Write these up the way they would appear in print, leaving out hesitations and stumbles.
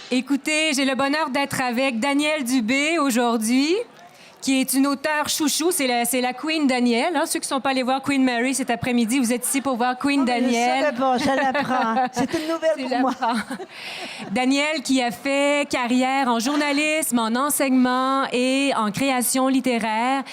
Écoutez, j'ai le bonheur d'être avec Danielle Dubé aujourd'hui, qui est une auteure chouchou. C'est la Queen Danielle. Hein? Ceux qui ne sont pas allés voir Queen Mary cet après-midi, vous êtes ici pour voir Queen Danielle. Je savais pas, je l'apprends. C'est une nouvelle pour moi. Danielle qui a fait carrière en journalisme, en enseignement et en création littéraire.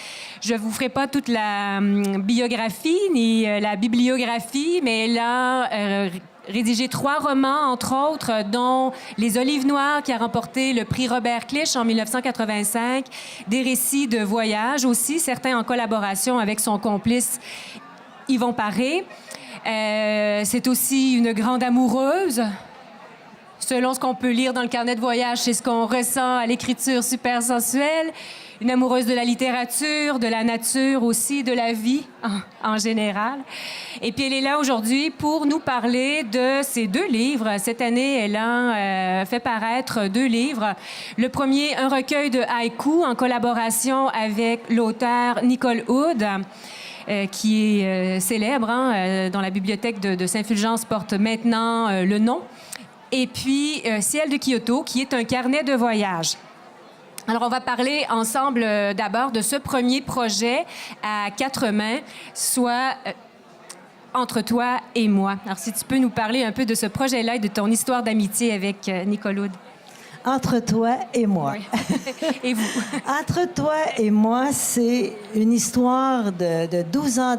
Je vous ferai pas toute la biographie ni la bibliographie, mais elle a rédigé 3 romans, entre autres, dont Les Olives Noires, qui a remporté le prix Robert Clich en 1985, des récits de voyage aussi, certains en collaboration avec son complice Yvon Paré. C'est aussi une grande amoureuse. Selon ce qu'on peut lire dans le carnet de voyage, c'est ce qu'on ressent à l'écriture super sensuelle. Une amoureuse de la littérature, de la nature aussi, de la vie en général. Et puis elle est là aujourd'hui pour nous parler de ses 2 livres. Cette année, elle a fait paraître 2 livres. Le premier, un recueil de haïkus en collaboration avec l'auteur Nicole Hood. Qui est célèbre, dont la bibliothèque de Saint-Fulgence porte maintenant le nom. Et puis, Ciel de Kyoto, qui est un carnet de voyage. Alors, on va parler ensemble d'abord de ce premier projet à 4 mains, soit Entre toi et moi. Alors, si tu peux nous parler un peu de ce projet-là et de ton histoire d'amitié avec Nicole Hood. Entre toi et moi. Oui. Et vous? Entre toi et moi, c'est une histoire de 12 ans,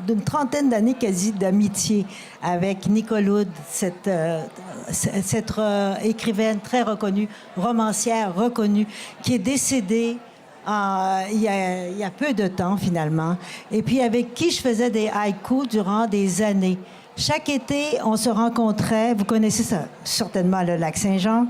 d'une trentaine d'années quasi d'amitié avec Nicole Hood, cette écrivaine très reconnue, romancière reconnue, qui est décédée il y a peu de temps, finalement, et puis avec qui je faisais des haïkus durant des années. Chaque été, on se rencontrait. Vous connaissez ça, certainement le lac Saint-Jean,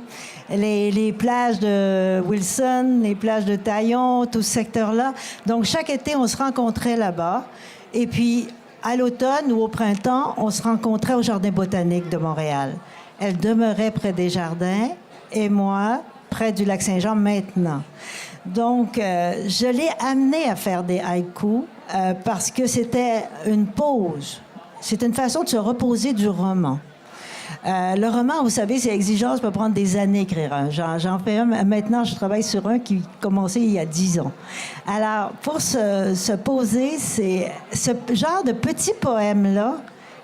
les plages de Wilson, les plages de Taillon, tout ce secteur-là. Donc, chaque été, on se rencontrait là-bas. Et puis, à l'automne ou au printemps, on se rencontrait au Jardin botanique de Montréal. Elle demeurait près des jardins et moi, près du lac Saint-Jean maintenant. Donc, je l'ai amenée à faire des haïkus parce que c'était une pause. C'est une façon de se reposer du roman. Le roman, vous savez, c'est exigeant, ça peut prendre des années à écrire un. J'en fais un. Maintenant, je travaille sur un qui commençait il y a 10 ans. Alors, pour se poser, c'est ce genre de petit poème-là,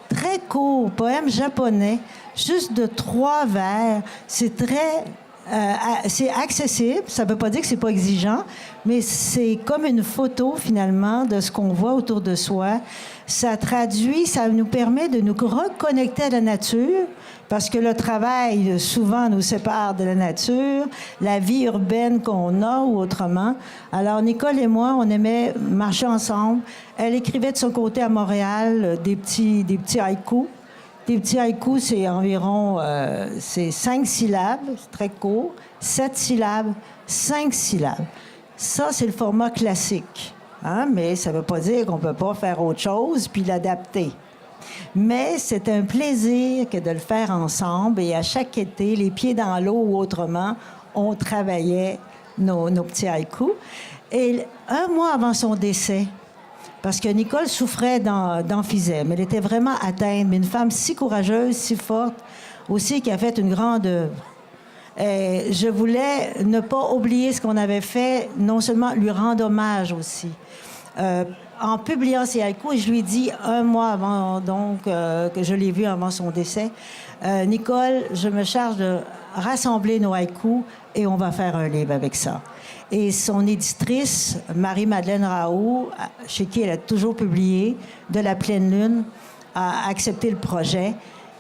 très court, poème japonais, juste de 3 vers. C'est très... c'est accessible, ça ne veut pas dire que c'est pas exigeant, mais c'est comme une photo, finalement, de ce qu'on voit autour de soi. Ça traduit, ça nous permet de nous reconnecter à la nature, parce que le travail, souvent, nous sépare de la nature, la vie urbaine qu'on a ou autrement. Alors, Nicole et moi, on aimait marcher ensemble. Elle écrivait de son côté à Montréal des petits haïkus. Des petits haïkus, c'est environ 5 syllabes, c'est très court, 7 syllabes, 5 syllabes. Ça, c'est le format classique. Hein? Mais ça ne veut pas dire qu'on ne peut pas faire autre chose puis l'adapter. Mais c'est un plaisir que de le faire ensemble. Et à chaque été, les pieds dans l'eau ou autrement, on travaillait nos petits haïkus. Et 1 mois avant son décès, parce que Nicole souffrait d'emphysème. Elle était vraiment atteinte, mais une femme si courageuse, si forte, aussi qui a fait une grande œuvre. Et je voulais ne pas oublier ce qu'on avait fait, non seulement lui rendre hommage aussi. En publiant ses haïkus, je lui ai dit 1 mois avant, donc, que je l'ai vu avant son décès, Nicole, je me charge de rassembler nos haïkus et on va faire un livre avec ça. Et son éditrice, Marie-Madeleine Raoult, chez qui elle a toujours publié, de La Pleine Lune, a accepté le projet.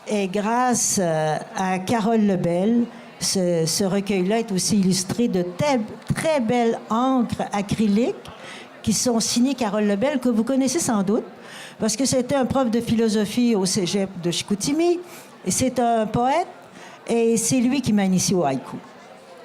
Et grâce à Carole Lebel, ce recueil-là est aussi illustré de très belles encres acryliques qui sont signées Carole Lebel, que vous connaissez sans doute, parce que c'était un prof de philosophie au cégep de Chicoutimi. Et c'est un poète, et c'est lui qui m'a initié au haïku.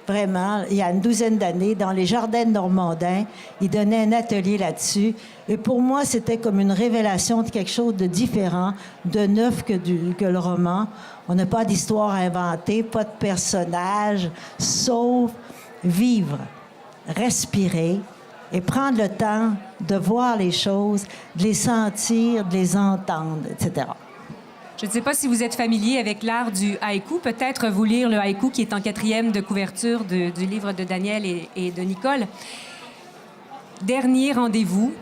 Vraiment, il y a une 12aine d'années, dans les jardins de Normandin, il donnait un atelier là-dessus. Et pour moi, c'était comme une révélation de quelque chose de différent, de neuf que le roman. On n'a pas d'histoire à inventer, pas de personnage, sauf vivre, respirer et prendre le temps de voir les choses, de les sentir, de les entendre, etc. Je ne sais pas si vous êtes familier avec l'art du haïku. Peut-être vous lire le haïku qui est en 4e de couverture du livre de Daniel et de Nicole. Dernier rendez-vous,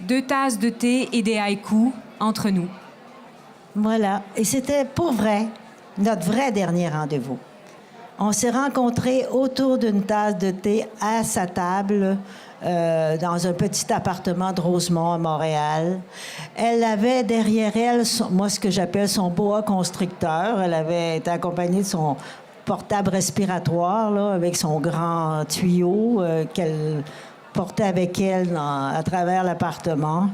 2 tasses de thé et des haïkus entre nous. Voilà. Et c'était pour vrai, notre vrai dernier rendez-vous. On s'est rencontrés autour d'une tasse de thé à sa table dans un petit appartement de Rosemont à Montréal. Elle avait derrière elle, moi, ce que j'appelle son boa constricteur. Elle avait été accompagnée de son portable respiratoire, là, avec son grand tuyau qu'elle portait avec elle à travers l'appartement.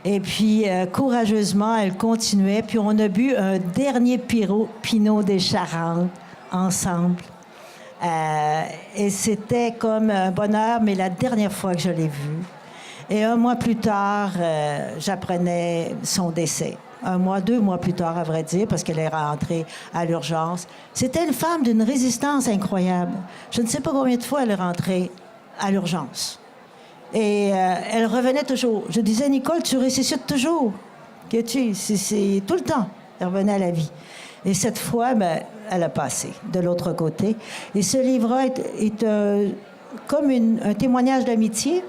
Et puis, courageusement, elle continuait. Puis, on a bu un dernier Pinot des Charentes ensemble. Et c'était comme un bonheur, mais la dernière fois que je l'ai vue. Et 1 mois plus tard, j'apprenais son décès. 1 mois, 2 mois plus tard, à vrai dire, parce qu'elle est rentrée à l'urgence. C'était une femme d'une résistance incroyable. Je ne sais pas combien de fois elle est rentrée à l'urgence. Et elle revenait toujours. Je disais, Nicole, tu ressuscites toujours. C'est tout le temps. Elle revenait à la vie. Et cette fois, ben, elle a passé de l'autre côté. Et ce livre est comme un témoignage d'amitié,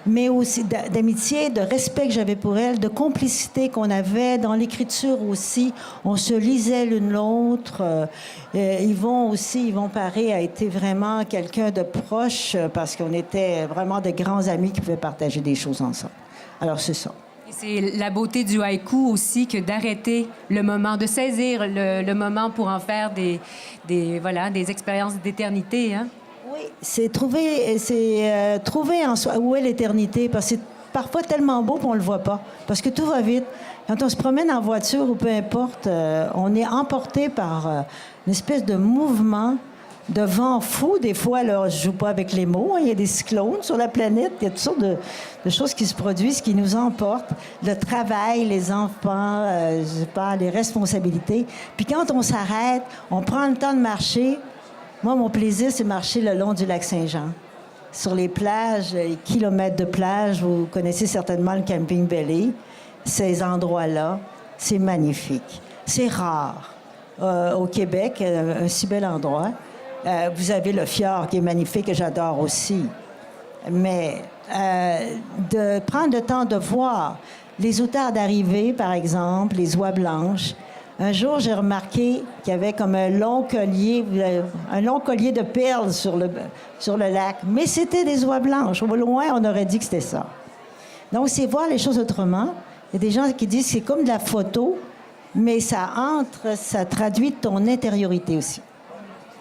mais aussi d'amitié, de respect que j'avais pour elle, de complicité qu'on avait dans l'écriture aussi. On se lisait l'une l'autre. Yvon Paré a été vraiment quelqu'un de proche parce qu'on était vraiment de grands amis qui pouvaient partager des choses ensemble. Alors, c'est ça. C'est la beauté du haïku aussi que d'arrêter le moment, de saisir le moment pour en faire des expériences d'éternité. Hein? Oui, c'est trouver en soi où est l'éternité, parce que c'est parfois tellement beau qu'on ne le voit pas, parce que tout va vite. Quand on se promène en voiture ou peu importe, on est emporté par une espèce de mouvement de vent fou. Des fois, là, je joue pas avec les mots. Hein. Il y a des cyclones sur la planète. Il y a toutes sortes de choses qui se produisent, qui nous emportent. Le travail, les enfants, les responsabilités. Puis quand on s'arrête, on prend le temps de marcher. Moi, mon plaisir, c'est marcher le long du lac Saint-Jean. Sur les plages, les kilomètres de plage, vous connaissez certainement le camping Bellé. Ces endroits-là, c'est magnifique. C'est rare. Au Québec, un si bel endroit. Vous avez le fjord qui est magnifique, que j'adore aussi. Mais de prendre le temps de voir les outardes arriver, par exemple, les oies blanches. Un jour, j'ai remarqué qu'il y avait comme un long collier de perles sur le lac. Mais c'était des oies blanches. Au loin, on aurait dit que c'était ça. Donc, c'est voir les choses autrement. Il y a des gens qui disent que c'est comme de la photo, mais ça traduit ton intériorité aussi.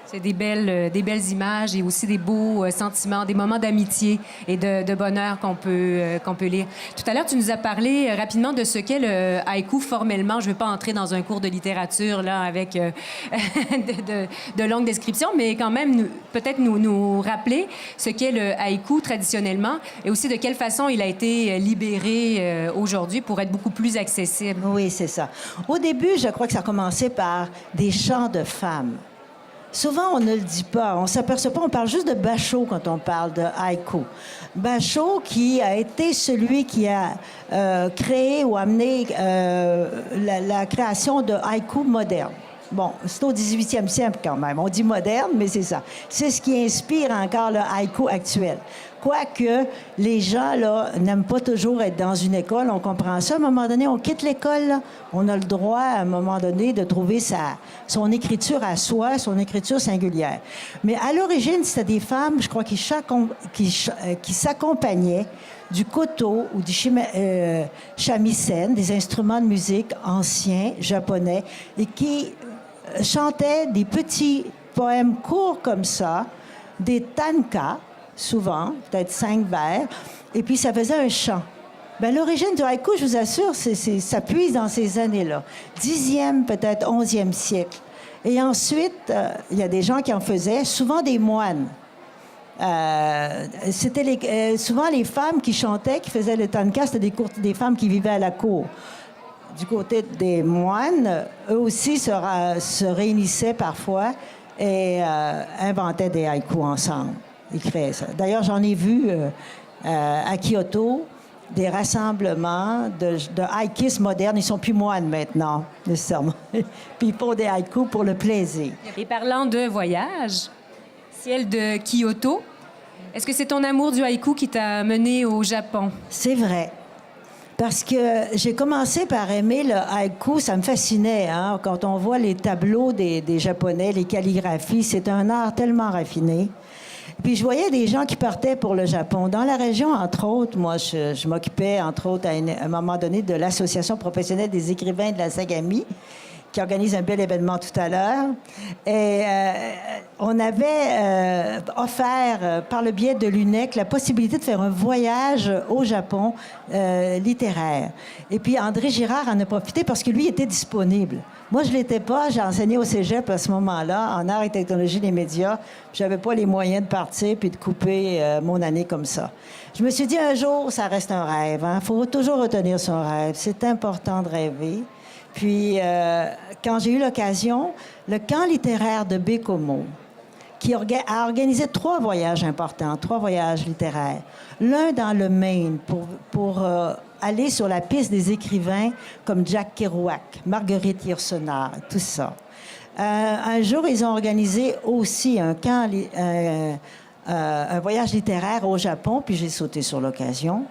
C'est des belles images et aussi des beaux sentiments, des moments d'amitié et de bonheur qu'on peut lire. Tout à l'heure, tu nous as parlé rapidement de ce qu'est le haïku formellement. Je ne veux pas entrer dans un cours de littérature là avec de longues descriptions, mais quand même peut-être nous rappeler ce qu'est le haïku traditionnellement et aussi de quelle façon il a été libéré aujourd'hui pour être beaucoup plus accessible. Oui, c'est ça. Au début, je crois que ça a commencé par des chants de femmes. Souvent, on ne le dit pas. On ne s'aperçoit pas. On parle juste de Bachot quand on parle de haïku. Bachot, qui a été celui qui a créé ou amené la création de haïku moderne. Bon, c'est au 18e siècle quand même. On dit moderne, mais c'est ça. C'est ce qui inspire encore le haïku actuel. Quoique les gens là n'aiment pas toujours être dans une école, on comprend ça. À un moment donné, on quitte l'école, là. On a le droit, à un moment donné, de trouver son écriture à soi, son écriture singulière. Mais à l'origine, c'était des femmes, je crois, qui s'accompagnaient du koto ou du shamisen, des instruments de musique anciens, japonais, et qui chantaient des petits poèmes courts comme ça, des tanka, souvent, peut-être 5 vers, et puis ça faisait un chant. Bien, l'origine du haïku, je vous assure, ça puise dans ces années-là. 10e, peut-être 11e siècle. Et ensuite, il y a des gens qui en faisaient, souvent des moines. C'était souvent les femmes qui chantaient, qui faisaient le tanka, c'était des femmes qui vivaient à la cour. Du côté des moines, eux aussi se réunissaient parfois et inventaient des haïkus ensemble. Ils créaient ça. D'ailleurs, j'en ai vu à Kyoto, des rassemblements de haïkistes modernes. Ils sont plus moines maintenant, nécessairement. Puis ils font des haïkus pour le plaisir. Et parlant de voyage, ciel de Kyoto, est-ce que c'est ton amour du haïku qui t'a mené au Japon? C'est vrai. Parce que j'ai commencé par aimer le haïku, ça me fascinait. Hein? Quand on voit les tableaux des Japonais, les calligraphies, c'est un art tellement raffiné. Puis je voyais des gens qui partaient pour le Japon. Dans la région, entre autres, moi, je m'occupais, entre autres, à un moment donné, de l'Association professionnelle des écrivains de la Sagami, qui organise un bel événement tout à l'heure. Et on avait offert, par le biais de l'UNEC, la possibilité de faire un voyage au Japon littéraire. Et puis André Girard en a profité parce que lui était disponible. Moi, je ne l'étais pas. J'ai enseigné au cégep à ce moment-là, en arts et technologies des médias. Je n'avais pas les moyens de partir puis de couper mon année comme ça. Je me suis dit, un jour, ça reste un rêve. Il faut toujours retenir son rêve. C'est important de rêver. Puis, quand j'ai eu l'occasion, le camp littéraire de Bécomo, qui a organisé 3 voyages importants, 3 voyages littéraires. L'un dans le Maine pour aller sur la piste des écrivains comme Jack Kerouac, Marguerite Yourcenar, tout ça. Un jour, ils ont organisé aussi un camp, un voyage littéraire au Japon, puis j'ai sauté sur l'occasion.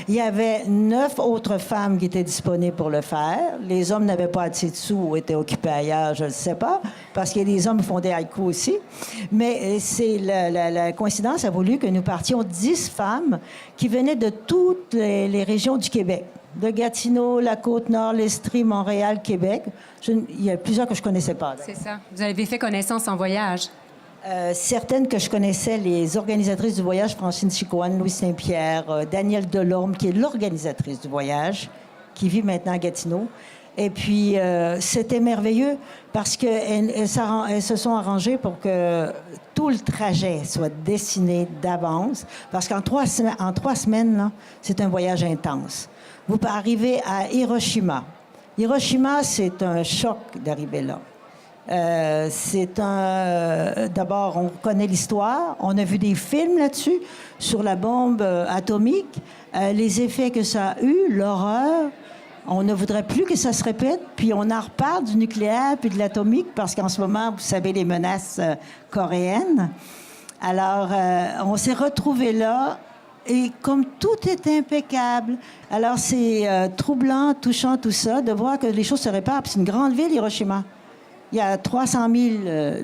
Il y avait 9 autres femmes qui étaient disponibles pour le faire. Les hommes n'avaient pas assez de sous ou étaient occupés ailleurs, je ne sais pas, parce que les hommes font des haïkus aussi. Mais c'est la coïncidence a voulu que nous partions 10 femmes qui venaient de toutes les régions du Québec. De Gatineau, la Côte-Nord, l'Estrie, Montréal, Québec. Il y a plusieurs que je ne connaissais pas. C'est ça. Vous avez fait connaissance en voyage. Certaines que je connaissais, les organisatrices du voyage, Francine Chicoine, Louis Saint-Pierre, Danielle Delorme, qui est l'organisatrice du voyage, qui vit maintenant à Gatineau. Et puis, c'était merveilleux parce qu'elles se sont arrangées pour que tout le trajet soit dessiné d'avance. Parce qu'en 3 semaines, là, c'est un voyage intense. Vous arrivez à Hiroshima. Hiroshima, c'est un choc d'arriver là. D'abord, on connaît l'histoire, on a vu des films là-dessus, sur la bombe atomique, les effets que ça a eu, l'horreur. On ne voudrait plus que ça se répète, puis on en reparle du nucléaire puis de l'atomique, parce qu'en ce moment, vous savez, les menaces coréennes. Alors, on s'est retrouvés là, et comme tout est impeccable, alors c'est troublant, touchant, tout ça, de voir que les choses se réparent. Puis c'est une grande ville, Hiroshima. Il y a 300 000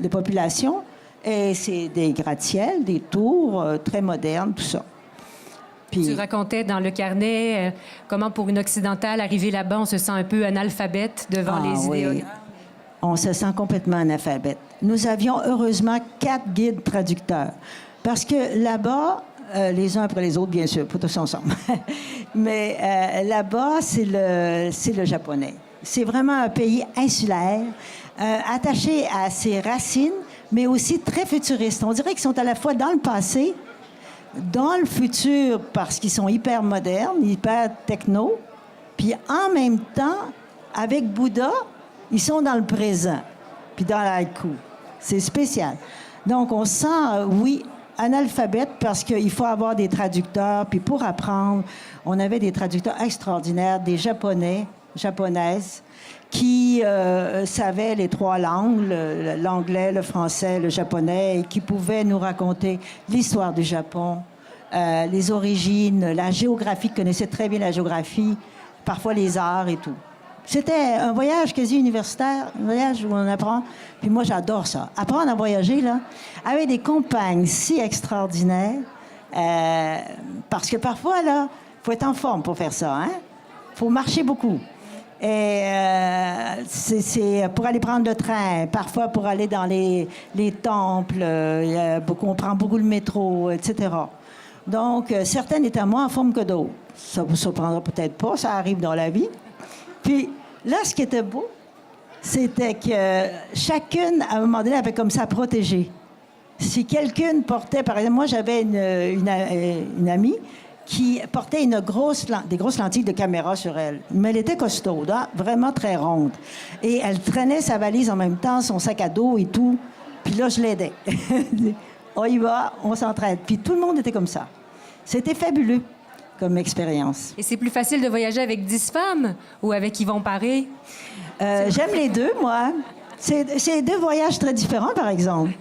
de population et c'est des gratte-ciel, des tours très modernes, tout ça. Puis, tu racontais dans le carnet comment, pour une occidentale, arriver là-bas, on se sent un peu analphabète devant les idéogrammes. On se sent complètement analphabète. Nous avions heureusement 4 guides traducteurs. Parce que là-bas, les uns après les autres, bien sûr, pas tous ensemble. Mais là-bas, c'est le japonais. C'est vraiment un pays insulaire, attaché à ses racines, mais aussi très futuriste. On dirait qu'ils sont à la fois dans le passé, dans le futur, parce qu'ils sont hyper modernes, hyper techno, puis en même temps, avec Bouddha, ils sont dans le présent, puis dans l'haïku. C'est spécial. Donc, on sent, oui, analphabète, parce qu'il faut avoir des traducteurs, puis pour apprendre, on avait des traducteurs extraordinaires, des Japonais, Japonaises, qui savaient les 3 langues, l'anglais, le français, le japonais, et qui pouvaient nous raconter l'histoire du Japon, les origines, la géographie, connaissaient très bien la géographie, parfois les arts et tout. C'était un voyage quasi universitaire, un voyage où on apprend. Puis moi, j'adore ça. Apprendre à voyager, là, avec des compagnes si extraordinaires, parce que parfois, là, il faut être en forme pour faire ça, hein? Il faut marcher beaucoup. Et c'est pour aller prendre le train, parfois pour aller dans les temples, on prend beaucoup le métro, etc. Donc, certaines étaient moins en forme que d'autres. Ça vous surprendra peut-être pas, ça arrive dans la vie. Puis là, ce qui était beau, c'était que chacune, à un moment donné, avait comme ça protégé. Si quelqu'un portait, par exemple, moi, j'avais une amie qui portait des grosses lentilles de caméra sur elle. Mais elle était costaude, hein? Vraiment très ronde. Et elle traînait sa valise en même temps, son sac à dos et tout. Puis là, je l'aidais. On y va, on s'entraide. Puis tout le monde était comme ça. C'était fabuleux. comme expérience. Et c'est plus facile de voyager avec 10 femmes ou avec Yvon Paré? J'aime les deux, moi. C'est deux voyages très différents, par exemple.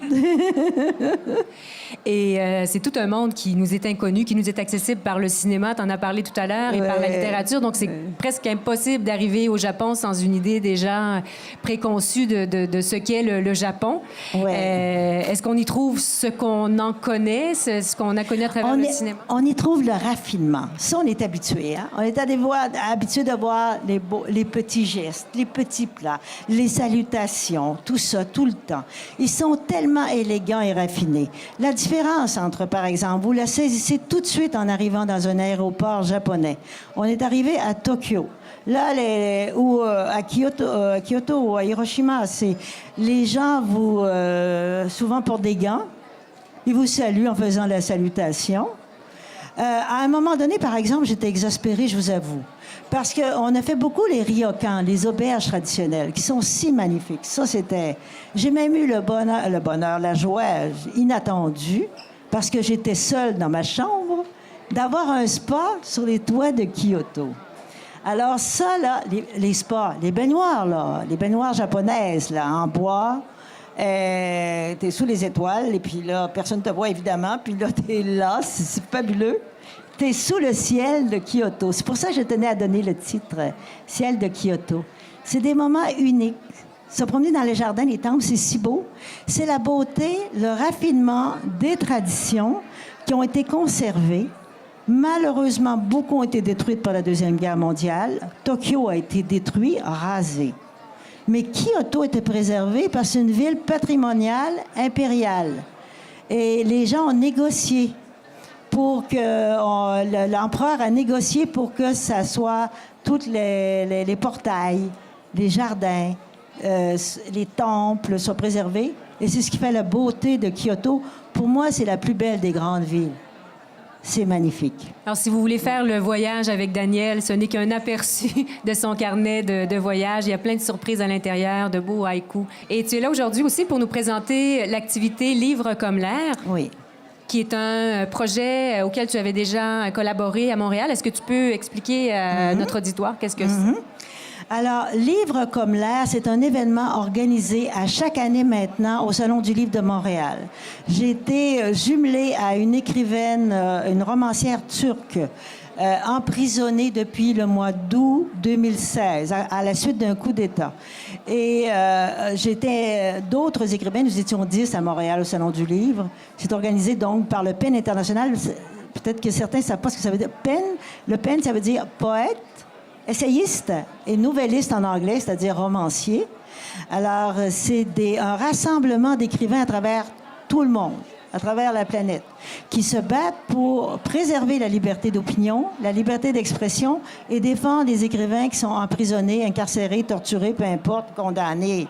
Et c'est tout un monde qui nous est inconnu, qui nous est accessible par le cinéma, tu en as parlé tout à l'heure, et par la littérature. Donc, c'est presque impossible d'arriver au Japon sans une idée déjà préconçue de ce qu'est le Japon. Est-ce qu'on y trouve ce qu'on en connaît, ce qu'on a connu à travers le cinéma? On y trouve le raffinement. Ça, on est habitué. Hein? On est habitué de voir les petits gestes, les petits plats, les salutations, tout ça, tout le temps. Ils sont tellement élégants et raffinés. La différence entre, par exemple, vous la saisissez tout de suite en arrivant dans un aéroport japonais. On est arrivé à Tokyo. Là, à Kyoto ou à Hiroshima, les gens souvent pour des gants, ils vous saluent en faisant la salutation. À un moment donné, par exemple, j'étais exaspérée, je vous avoue. Parce qu'on a fait beaucoup les ryokans, les auberges traditionnelles, qui sont si magnifiques. Ça, c'était... J'ai même eu le bonheur, la joie inattendue, parce que j'étais seule dans ma chambre, d'avoir un spa sur les toits de Kyoto. Alors ça, là, les spas, les baignoires japonaises, là, en bois, t'es sous les étoiles, et puis là, personne ne te voit, évidemment, puis là, t'es là, c'est fabuleux. T'es sous le ciel de Kyoto. C'est pour ça que je tenais à donner le titre « Ciel de Kyoto ». C'est des moments uniques. Se promener dans les jardins, les temples, c'est si beau. C'est la beauté, le raffinement des traditions qui ont été conservées. Malheureusement, beaucoup ont été détruites par la Deuxième Guerre mondiale. Tokyo a été détruit, rasé. Mais Kyoto était préservé parce que c'est une ville patrimoniale, impériale. Et les gens ont négocié pour que l'empereur a négocié pour que ça soit toutes les portails, les jardins, les temples soient préservés. Et c'est ce qui fait la beauté de Kyoto. Pour moi, c'est la plus belle des grandes villes. C'est magnifique. Alors, si vous voulez faire le voyage avec Daniel, ce n'est qu'un aperçu de son carnet de voyage. Il y a plein de surprises à l'intérieur, de beaux haïkus. Et tu es là aujourd'hui aussi pour nous présenter l'activité Livre comme l'air. Oui. Qui est un projet auquel tu avais déjà collaboré à Montréal. Est-ce que tu peux expliquer à notre auditoire qu'est-ce que c'est? Alors, Livre comme l'air, c'est un événement organisé à chaque année maintenant au Salon du Livre de Montréal. J'ai été jumelée à une écrivaine, une romancière turque, emprisonnée depuis le mois d'août 2016, à la suite d'un coup d'État. Et j'étais d'autres écrivains, nous étions 10 à Montréal au Salon du Livre. C'est organisé donc par le PEN International. Peut-être que certains ne savent pas ce que ça veut dire. PEN, le PEN, ça veut dire poète, essayiste et nouvelliste en anglais, c'est-à-dire romancier. Alors, c'est un rassemblement d'écrivains à travers tout le monde, à travers la planète, qui se battent pour préserver la liberté d'opinion, la liberté d'expression et défendre les écrivains qui sont emprisonnés, incarcérés, torturés, peu importe, condamnés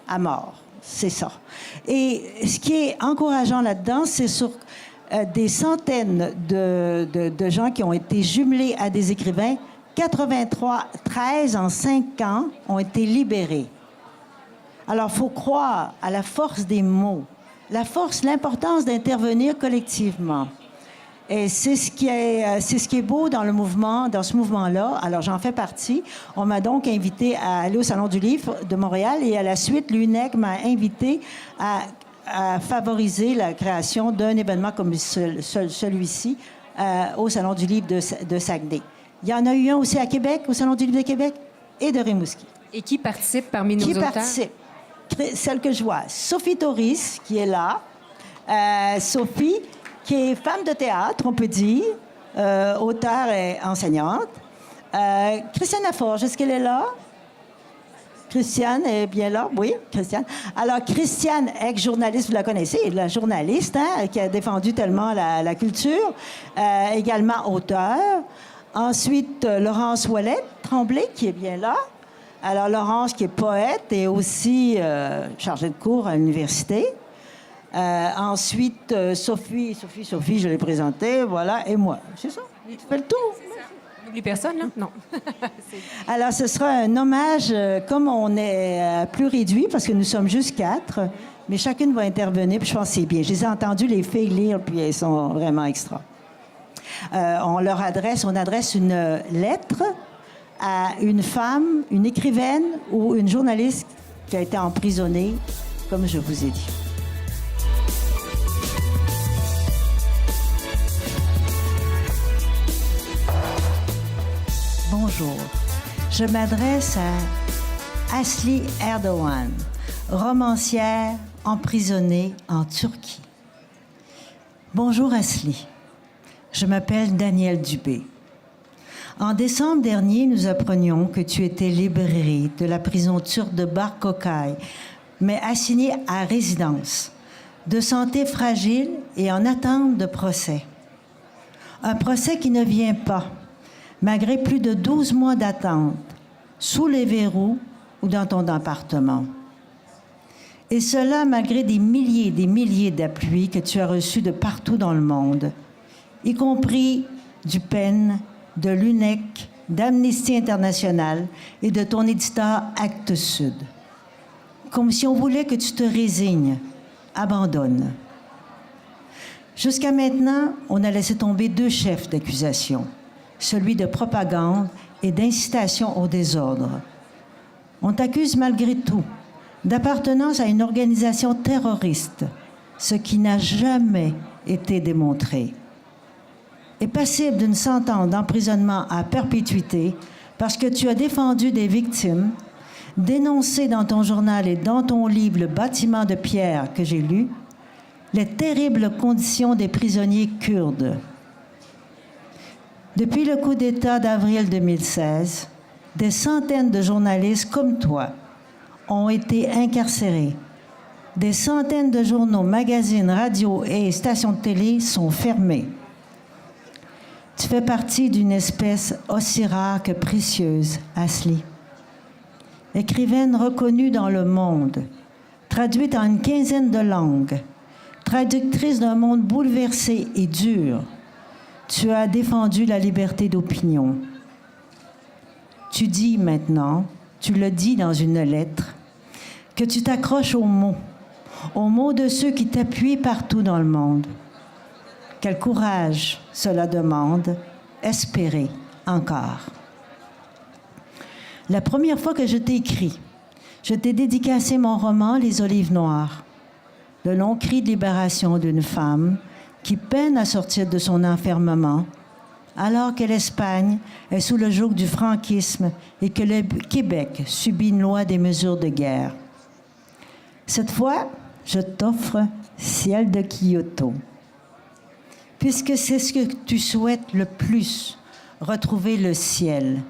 à mort. C'est ça. Et ce qui est encourageant là-dedans, c'est sur des centaines de gens qui ont été jumelés à des écrivains. 13 en 5 ans ont été libérés. Alors, il faut croire à la force des mots, l'importance d'intervenir collectivement. Et c'est ce qui est beau dans ce mouvement-là. Alors, j'en fais partie. On m'a donc invité à aller au Salon du Livre de Montréal et à la suite, l'UNEC m'a invité à favoriser la création d'un événement comme celui-ci au Salon du Livre de Saguenay. Il y en a eu un aussi à Québec, au Salon du Livre de Québec, et de Rimouski. Et qui participe parmi nos auteurs? Qui participe? Celle que je vois. Sophie Toris, qui est là. Sophie, qui est femme de théâtre, on peut dire, auteure et enseignante. Christiane Laforge, est-ce qu'elle est là? Christiane est bien là? Oui, Christiane. Alors, Christiane, ex-journaliste, vous la connaissez, la journaliste, hein, qui a défendu tellement la culture, également auteure. Ensuite, Laurence Ouellette-Tremblay, qui est bien là. Alors, Laurence, qui est poète et aussi chargée de cours à l'université. Ensuite, Sophie, je l'ai présentée, voilà, et moi. C'est ça? Tu fais le tour? On n'oublie personne, là? Non. Alors, ce sera un hommage, comme on est plus réduit, parce que nous sommes juste 4, mais chacune va intervenir, puis je pense que c'est bien. Je les ai entendues, les filles lire, puis elles sont vraiment extra. On adresse une lettre à une femme, une écrivaine ou une journaliste qui a été emprisonnée, comme je vous ai dit. Bonjour, je m'adresse à Asli Erdoğan, romancière emprisonnée en Turquie. Bonjour Asli, je m'appelle Danielle Dubé. En décembre dernier, nous apprenions que tu étais libérée de la prison turque de Barkokay, mais assignée à résidence, de santé fragile et en attente de procès. Un procès qui ne vient pas, malgré plus de 12 mois d'attente, sous les verrous ou dans ton appartement. Et cela malgré des milliers d'appuis que tu as reçus de partout dans le monde, y compris du PEN, de l'UNEC, d'Amnesty International et de ton éditeur Actes Sud. Comme si on voulait que tu te résignes, abandonnes. Jusqu'à maintenant, on a laissé tomber 2 chefs d'accusation, celui de propagande et d'incitation au désordre. On t'accuse malgré tout d'appartenance à une organisation terroriste, ce qui n'a jamais été démontré. Est passible d'une sentence d'emprisonnement à perpétuité parce que tu as défendu des victimes, dénoncé dans ton journal et dans ton livre Le bâtiment de pierre que j'ai lu, les terribles conditions des prisonniers kurdes. Depuis le coup d'État d'avril 2016, des centaines de journalistes comme toi ont été incarcérés. Des centaines de journaux, magazines, radios et stations de télé sont fermés. Tu fais partie d'une espèce aussi rare que précieuse, Asli. Écrivaine reconnue dans le monde, traduite en une 15aine de langues, traductrice d'un monde bouleversé et dur, tu as défendu la liberté d'opinion. Tu dis maintenant, tu le dis dans une lettre, que tu t'accroches aux mots de ceux qui t'appuient partout dans le monde. Quel courage cela demande, espérer encore. La première fois que je t'ai écrit, je t'ai dédicacé mon roman « Les olives noires », le long cri de libération d'une femme qui peine à sortir de son enfermement, alors que l'Espagne est sous le joug du franquisme et que le Québec subit une loi des mesures de guerre. Cette fois, je t'offre Ciel de Kyoto. Puisque c'est ce que tu souhaites le plus, retrouver le ciel,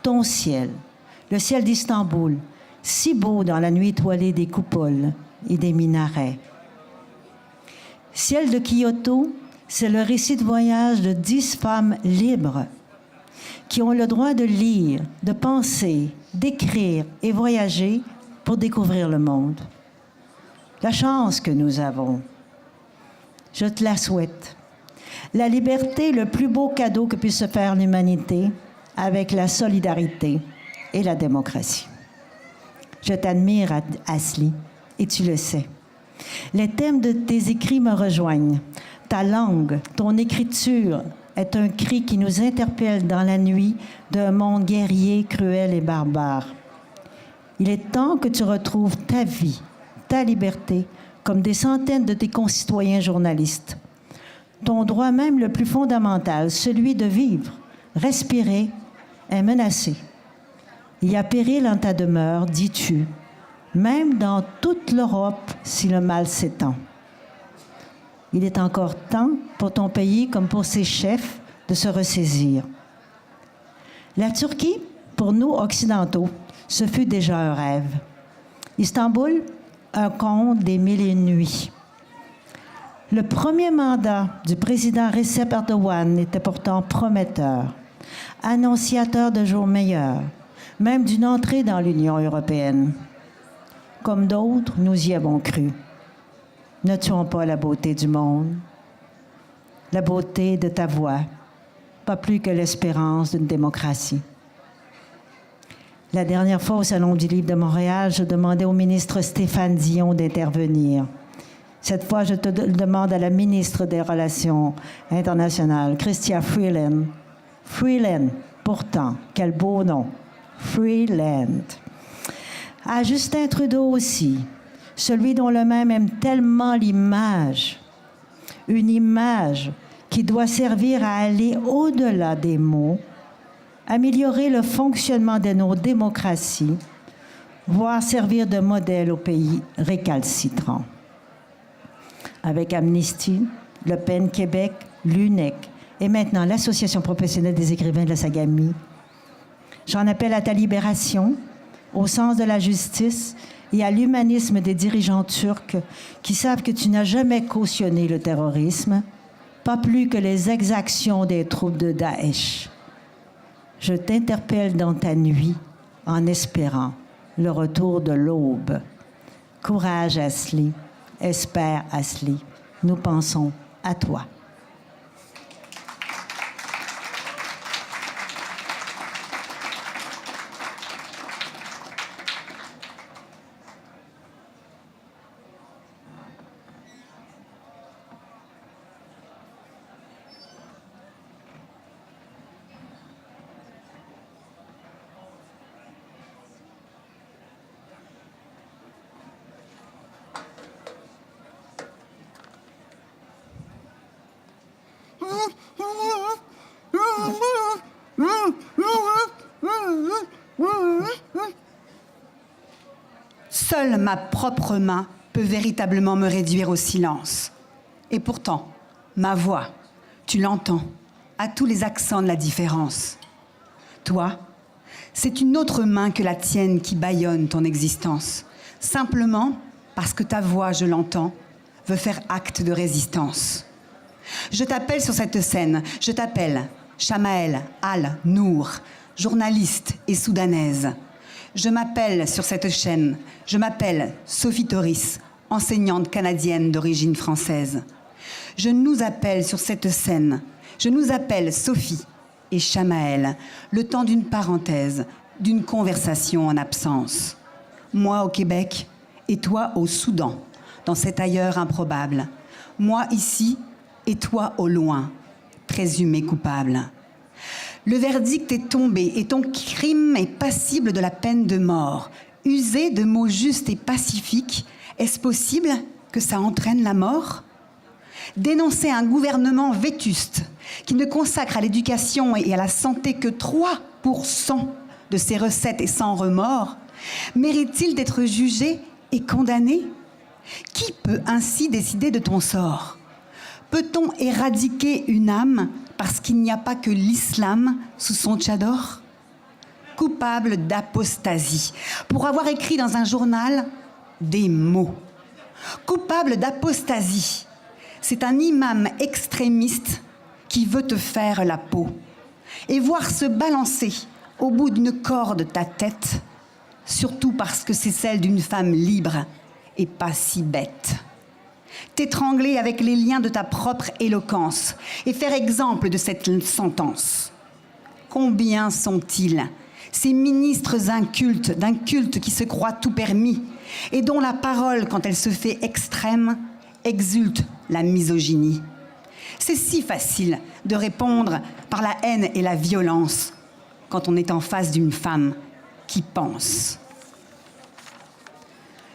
ton ciel, le ciel d'Istanbul, si beau dans la nuit étoilée des coupoles et des minarets. Ciel de Kyoto, c'est le récit de voyage de 10 femmes libres qui ont le droit de lire, de penser, d'écrire et voyager pour découvrir le monde. La chance que nous avons, je te la souhaite. La liberté, le plus beau cadeau que puisse se faire l'humanité, avec la solidarité et la démocratie. Je t'admire, Asli, et tu le sais. Les thèmes de tes écrits me rejoignent. Ta langue, ton écriture est un cri qui nous interpelle dans la nuit d'un monde guerrier, cruel et barbare. Il est temps que tu retrouves ta vie, ta liberté, comme des centaines de tes concitoyens journalistes. Ton droit même le plus fondamental, celui de vivre, respirer, est menacé. Il y a péril en ta demeure, dis-tu, même dans toute l'Europe si le mal s'étend. Il est encore temps pour ton pays comme pour ses chefs de se ressaisir. La Turquie, pour nous occidentaux, ce fut déjà un rêve. Istanbul, un conte des 1001 nuits. Le premier mandat du président Recep Erdoğan était pourtant prometteur, annonciateur de jours meilleurs, même d'une entrée dans l'Union européenne. Comme d'autres, nous y avons cru. Ne tuons pas la beauté du monde, la beauté de ta voix, pas plus que l'espérance d'une démocratie. La dernière fois au Salon du Livre de Montréal, je demandais au ministre Stéphane Dion d'intervenir. Cette fois, je te demande à la ministre des Relations internationales, Chrystia Freeland. Freeland, pourtant, quel beau nom. Freeland. À Justin Trudeau aussi, celui dont le même aime tellement l'image. Une image qui doit servir à aller au-delà des mots, améliorer le fonctionnement de nos démocraties, voire servir de modèle aux pays récalcitrants. Avec Amnesty, Le PEN Québec, l'UNEC et maintenant l'Association professionnelle des écrivains de la Sagamie. J'en appelle à ta libération, au sens de la justice et à l'humanisme des dirigeants turcs qui savent que tu n'as jamais cautionné le terrorisme, pas plus que les exactions des troupes de Daesh. Je t'interpelle dans ta nuit en espérant le retour de l'aube. Courage, Asli. Espère, Asli. Nous pensons à toi. Seule ma propre main peut véritablement me réduire au silence. Et pourtant, ma voix, tu l'entends, à tous les accents de la différence. Toi, c'est une autre main que la tienne qui bâillonne ton existence. Simplement parce que ta voix, je l'entends, veut faire acte de résistance. Je t'appelle sur cette scène, je t'appelle Chamael Al-Nour, journaliste et soudanaise. Je m'appelle sur cette chaîne, je m'appelle Sophie Toris, enseignante canadienne d'origine française. Je nous appelle sur cette scène, je nous appelle Sophie et Chamael, le temps d'une parenthèse, d'une conversation en absence. Moi au Québec et toi au Soudan, dans cet ailleurs improbable. Moi ici et toi au loin, présumé coupable. Le verdict est tombé et ton crime est passible de la peine de mort. User de mots justes et pacifiques, est-ce possible que ça entraîne la mort? Dénoncer un gouvernement vétuste qui ne consacre à l'éducation et à la santé que 3% de ses recettes et sans remords, mérite-t-il d'être jugé et condamné? Qui peut ainsi décider de ton sort? Peut-on éradiquer une âme parce qu'il n'y a pas que l'islam sous son tchador? Coupable d'apostasie, pour avoir écrit dans un journal des mots. Coupable d'apostasie, c'est un imam extrémiste qui veut te faire la peau et voir se balancer au bout d'une corde ta tête, surtout parce que c'est celle d'une femme libre et pas si bête. T'étrangler avec les liens de ta propre éloquence et faire exemple de cette sentence. Combien sont-ils, ces ministres incultes d'un culte qui se croit tout permis et dont la parole, quand elle se fait extrême, exulte la misogynie? C'est si facile de répondre par la haine et la violence quand on est en face d'une femme qui pense.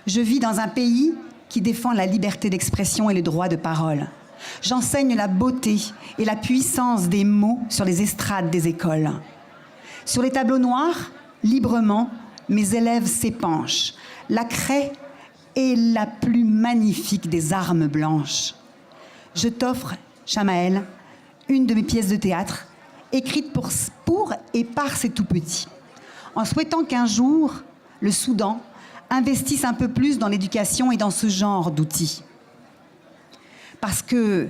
Je vis dans un pays qui défend la liberté d'expression et le droit de parole. J'enseigne la beauté et la puissance des mots sur les estrades des écoles. Sur les tableaux noirs, librement, mes élèves s'épanchent. La craie est la plus magnifique des armes blanches. Je t'offre, Chamael, une de mes pièces de théâtre, écrite pour et par ces tout-petits, en souhaitant qu'un jour, le Soudan investissent un peu plus dans l'éducation et dans ce genre d'outils. Parce que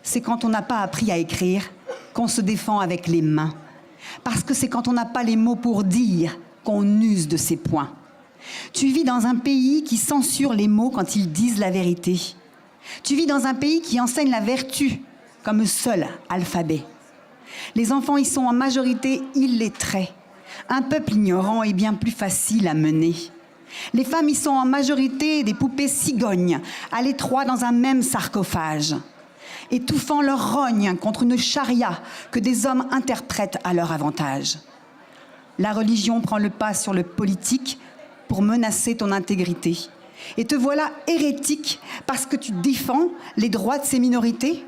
c'est quand on n'a pas appris à écrire qu'on se défend avec les mains. Parce que c'est quand on n'a pas les mots pour dire qu'on use de ses poings. Tu vis dans un pays qui censure les mots quand ils disent la vérité. Tu vis dans un pays qui enseigne la vertu comme seul alphabet. Les enfants y sont en majorité illettrés. Un peuple ignorant est bien plus facile à mener. Les femmes y sont en majorité des poupées cigognes, à l'étroit dans un même sarcophage, étouffant leur rogne contre une charia que des hommes interprètent à leur avantage. La religion prend le pas sur le politique pour menacer ton intégrité. Et te voilà hérétique parce que tu défends les droits de ces minorités?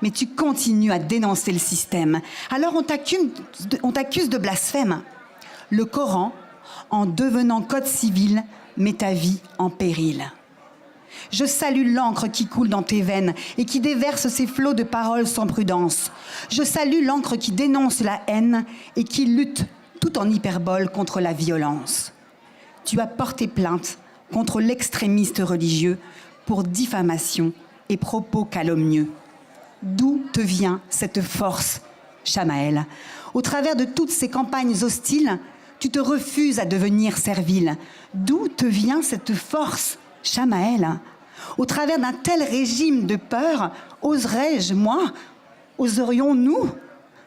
Mais tu continues à dénoncer le système. Alors on t'accuse de blasphème. Le Coran, en devenant code civil, met ta vie en péril. Je salue l'encre qui coule dans tes veines et qui déverse ses flots de paroles sans prudence. Je salue l'encre qui dénonce la haine et qui lutte tout en hyperbole contre la violence. Tu as porté plainte contre l'extrémiste religieux pour diffamation et propos calomnieux. D'où te vient cette force, Chamaël? Au travers de toutes ces campagnes hostiles, tu te refuses à devenir servile. D'où te vient cette force, Chamaël? Au travers d'un tel régime de peur, oserais-je, moi, oserions-nous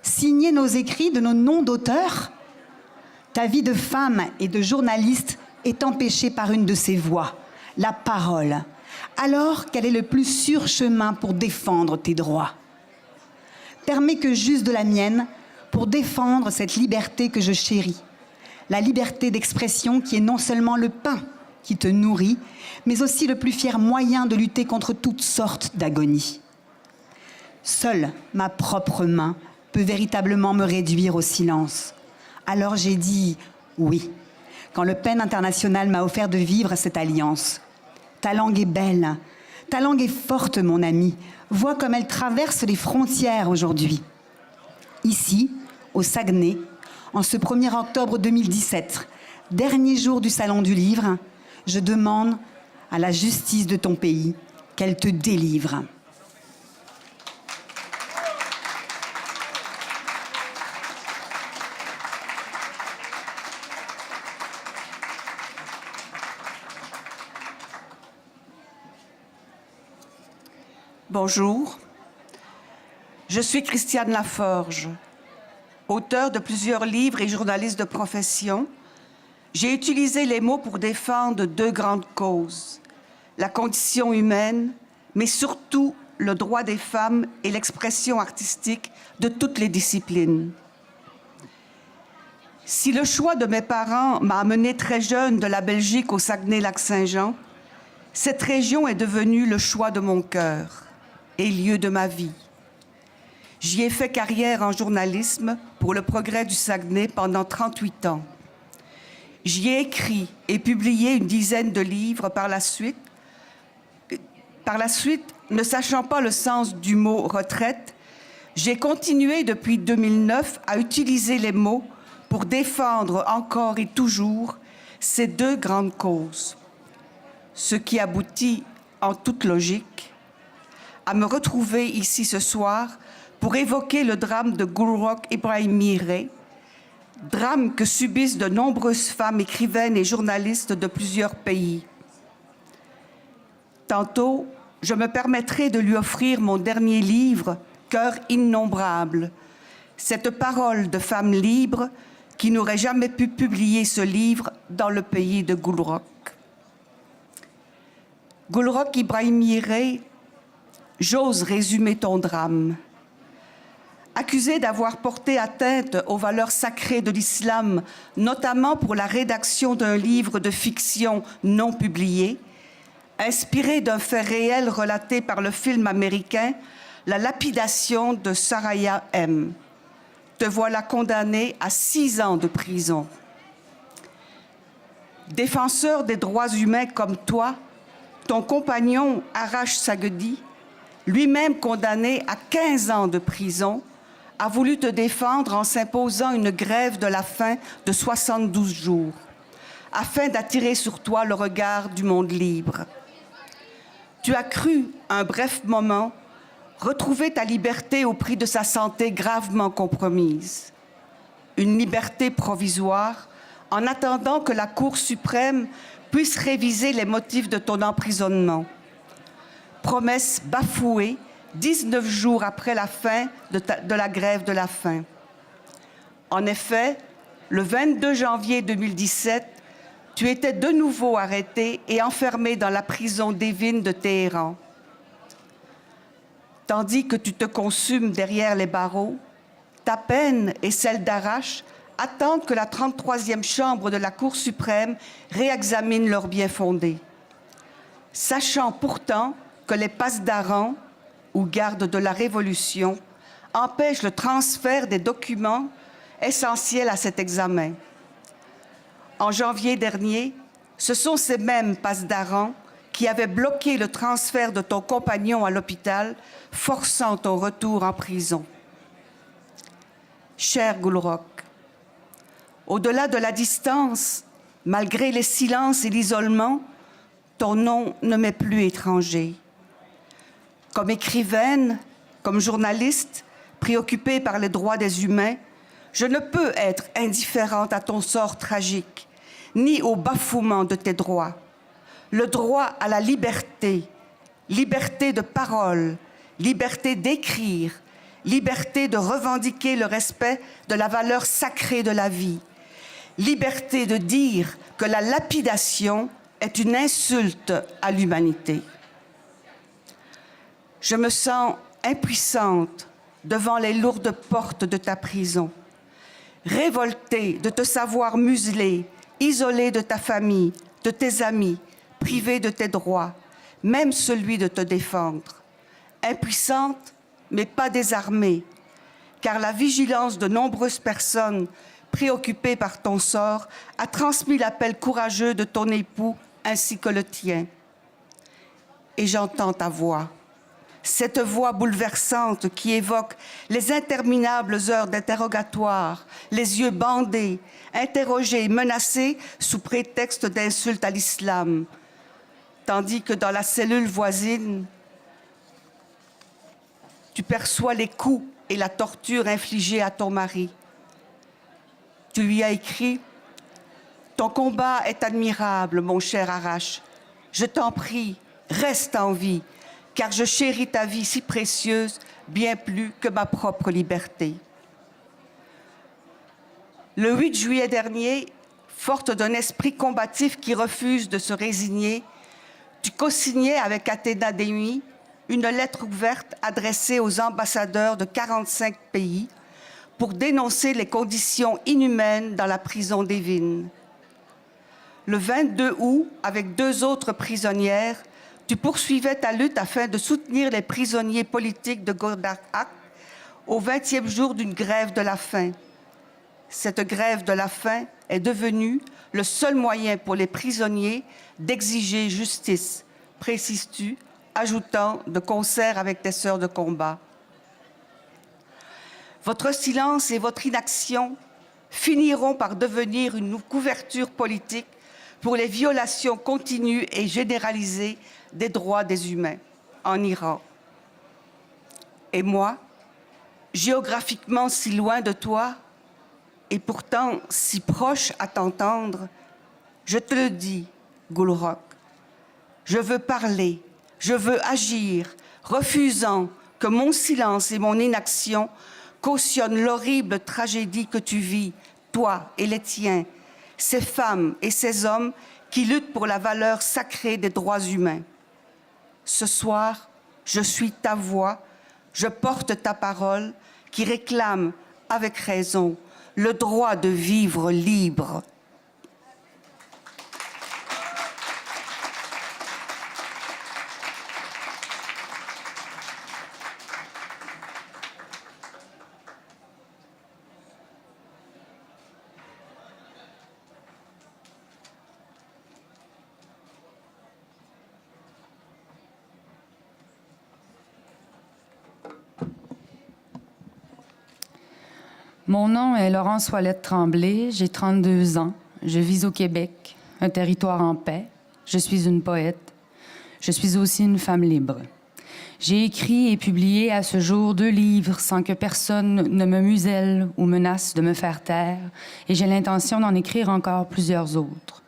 signer nos écrits de nos noms d'auteurs? Ta vie de femme et de journaliste est empêchée par une de ces voies, la parole. Alors, quel est le plus sûr chemin pour défendre tes droits? Permets que j'use de la mienne pour défendre cette liberté que je chéris. La liberté d'expression qui est non seulement le pain qui te nourrit, mais aussi le plus fier moyen de lutter contre toutes sortes d'agonies. Seule ma propre main peut véritablement me réduire au silence. Alors j'ai dit oui, quand le PEN international m'a offert de vivre cette alliance. Ta langue est belle, ta langue est forte, mon ami. Vois comme elle traverse les frontières aujourd'hui. Ici, au Saguenay, en ce 1er octobre 2017, dernier jour du Salon du Livre, je demande à la justice de ton pays qu'elle te délivre. Bonjour, je suis Christiane Laforge, auteure de plusieurs livres et journaliste de profession. J'ai utilisé les mots pour défendre deux grandes causes, la condition humaine, mais surtout le droit des femmes et l'expression artistique de toutes les disciplines. Si le choix de mes parents m'a amené très jeune de la Belgique au Saguenay-Lac-Saint-Jean, cette région est devenue le choix de mon cœur et lieu de ma vie. J'y ai fait carrière en journalisme pour Le Progrès du Saguenay pendant 38 ans. J'y ai écrit et publié une dizaine de livres par la suite. Ne sachant pas le sens du mot « retraite », j'ai continué depuis 2009 à utiliser les mots pour défendre encore et toujours ces deux grandes causes. Ce qui aboutit, en toute logique, à me retrouver ici ce soir pour évoquer le drame de Gulruch Ibrahim Miré, drame que subissent de nombreuses femmes écrivaines et journalistes de plusieurs pays. Tantôt, je me permettrai de lui offrir mon dernier livre, Cœurs innombrables, cette parole de femme libre qui n'aurait jamais pu publier ce livre dans le pays de Gulruch. Gulruch Ibrahim Miré, j'ose résumer ton drame. Accusé d'avoir porté atteinte aux valeurs sacrées de l'islam, notamment pour la rédaction d'un livre de fiction non publié, inspiré d'un fait réel relaté par le film américain La lapidation de Soraya M. Te voilà condamné à 6 ans de prison. Défenseur des droits humains comme toi, ton compagnon Arash Sagedi, lui-même condamné à 15 ans de prison, a voulu te défendre en s'imposant une grève de la faim de 72 jours, afin d'attirer sur toi le regard du monde libre. Tu as cru, un bref moment, retrouver ta liberté au prix de sa santé gravement compromise. Une liberté provisoire, en attendant que la Cour suprême puisse réviser les motifs de ton emprisonnement. Promesse bafouée 19 jours après la fin de la grève de la faim. En effet, le 22 janvier 2017, tu étais de nouveau arrêté et enfermé dans la prison d'Evin de Téhéran. Tandis que tu te consumes derrière les barreaux, ta peine et celle d'Arrache attendent que la 33e chambre de la Cour suprême réexamine leur bien-fondé. Sachant pourtant que les passedarans, ou gardes de la Révolution, empêchent le transfert des documents essentiels à cet examen. En janvier dernier, ce sont ces mêmes passedarans qui avaient bloqué le transfert de ton compagnon à l'hôpital, forçant ton retour en prison. Cher Gulroch, au-delà de la distance, malgré les silences et l'isolement, ton nom ne m'est plus étranger. Comme écrivaine, comme journaliste, préoccupée par les droits des humains, je ne peux être indifférente à ton sort tragique, ni au bafouement de tes droits. Le droit à la liberté, liberté de parole, liberté d'écrire, liberté de revendiquer le respect de la valeur sacrée de la vie, liberté de dire que la lapidation est une insulte à l'humanité. Je me sens impuissante devant les lourdes portes de ta prison, révoltée de te savoir muselée, isolée de ta famille, de tes amis, privée de tes droits, même celui de te défendre. Impuissante, mais pas désarmée, car la vigilance de nombreuses personnes préoccupées par ton sort a transmis l'appel courageux de ton époux ainsi que le tien. Et j'entends ta voix, cette voix bouleversante qui évoque les interminables heures d'interrogatoire, les yeux bandés, interrogés, menacés sous prétexte d'insultes à l'islam, tandis que dans la cellule voisine, tu perçois les coups et la torture infligée à ton mari. Tu lui as écrit « Ton combat est admirable, mon cher Arrache. Je t'en prie, reste en vie, car je chéris ta vie si précieuse, bien plus que ma propre liberté. » Le 8 juillet dernier, forte d'un esprit combatif qui refuse de se résigner, tu co-signais avec Athéna Démy une lettre ouverte adressée aux ambassadeurs de 45 pays pour dénoncer les conditions inhumaines dans la prison d'Evin. Le 22 août, avec 2 autres prisonnières, tu poursuivais ta lutte afin de soutenir les prisonniers politiques de Ghouardak au 20e jour d'une grève de la faim. Cette grève de la faim est devenue le seul moyen pour les prisonniers d'exiger justice, précises-tu, ajoutant de concert avec tes sœurs de combat. Votre silence et votre inaction finiront par devenir une couverture politique pour les violations continues et généralisées des droits des humains en Iran. Et moi, géographiquement si loin de toi, et pourtant si proche à t'entendre, je te le dis, Gulroch, je veux parler, je veux agir, refusant que mon silence et mon inaction cautionnent l'horrible tragédie que tu vis, toi et les tiens, ces femmes et ces hommes qui luttent pour la valeur sacrée des droits humains. Ce soir, je suis ta voix, je porte ta parole qui réclame, avec raison, le droit de vivre libre. Mon nom est Laurence Ouellette Tremblay, j'ai 32 ans, je vis au Québec, un territoire en paix, je suis une poète, je suis aussi une femme libre. J'ai écrit et publié à ce jour 2 livres sans que personne ne me muselle ou menace de me faire taire, et j'ai l'intention d'en écrire encore plusieurs autres.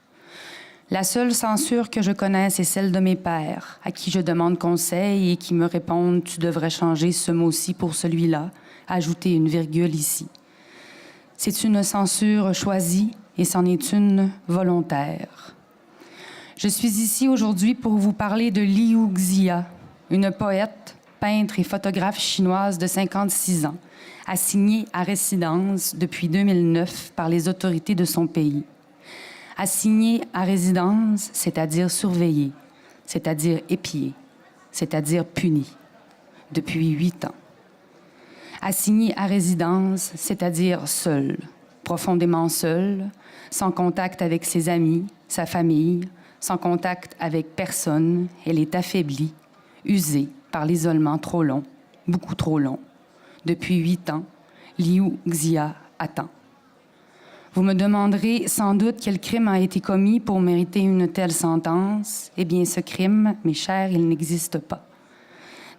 La seule censure que je connaisse est celle de mes pères, à qui je demande conseil et qui me répondent « Tu devrais changer ce mot-ci pour celui-là, ajouter une virgule ici ». C'est une censure choisie et c'en est une volontaire. Je suis ici aujourd'hui pour vous parler de Liu Xia, une poète, peintre et photographe chinoise de 56 ans, assignée à résidence depuis 2009 par les autorités de son pays. Assignée à résidence, c'est-à-dire surveillée, c'est-à-dire épiée, c'est-à-dire punie, depuis 8 ans. Assignée à résidence, c'est-à-dire seule, profondément seule, sans contact avec ses amis, sa famille, sans contact avec personne, elle est affaiblie, usée par l'isolement trop long, beaucoup trop long. Depuis 8 ans, Liu Xia attend. Vous me demanderez sans doute quel crime a été commis pour mériter une telle sentence. Eh bien, ce crime, mes chers, il n'existe pas.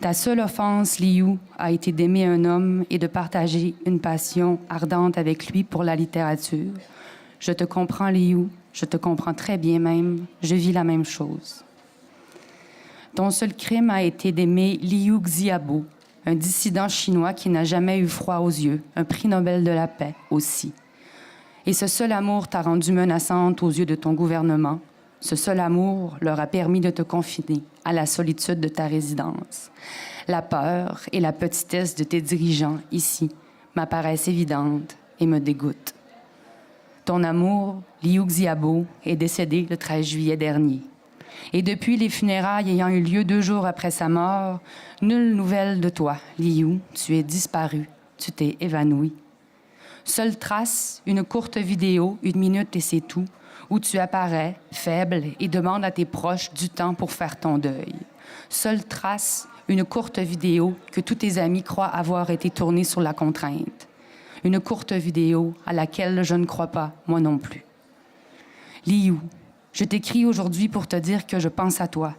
Ta seule offense, Liu, a été d'aimer un homme et de partager une passion ardente avec lui pour la littérature. Je te comprends, Liu, je te comprends très bien même, je vis la même chose. Ton seul crime a été d'aimer Liu Xiaobo, un dissident chinois qui n'a jamais eu froid aux yeux, un prix Nobel de la paix aussi. Et ce seul amour t'a rendue menaçante aux yeux de ton gouvernement. Ce seul amour leur a permis de te confiner à la solitude de ta résidence. La peur et la petitesse de tes dirigeants ici m'apparaissent évidentes et me dégoûtent. Ton amour, Liu Xiaobo, est décédé le 13 juillet dernier. Et depuis les funérailles ayant eu lieu 2 jours après sa mort, nulle nouvelle de toi, Liu, tu es disparu, tu t'es évanoui. Seule trace, une courte vidéo, 1 minute et c'est tout, où tu apparais, faible, et demandes à tes proches du temps pour faire ton deuil. Seule trace, une courte vidéo que tous tes amis croient avoir été tournée sur la contrainte. Une courte vidéo à laquelle je ne crois pas, moi non plus. Liu, je t'écris aujourd'hui pour te dire que je pense à toi.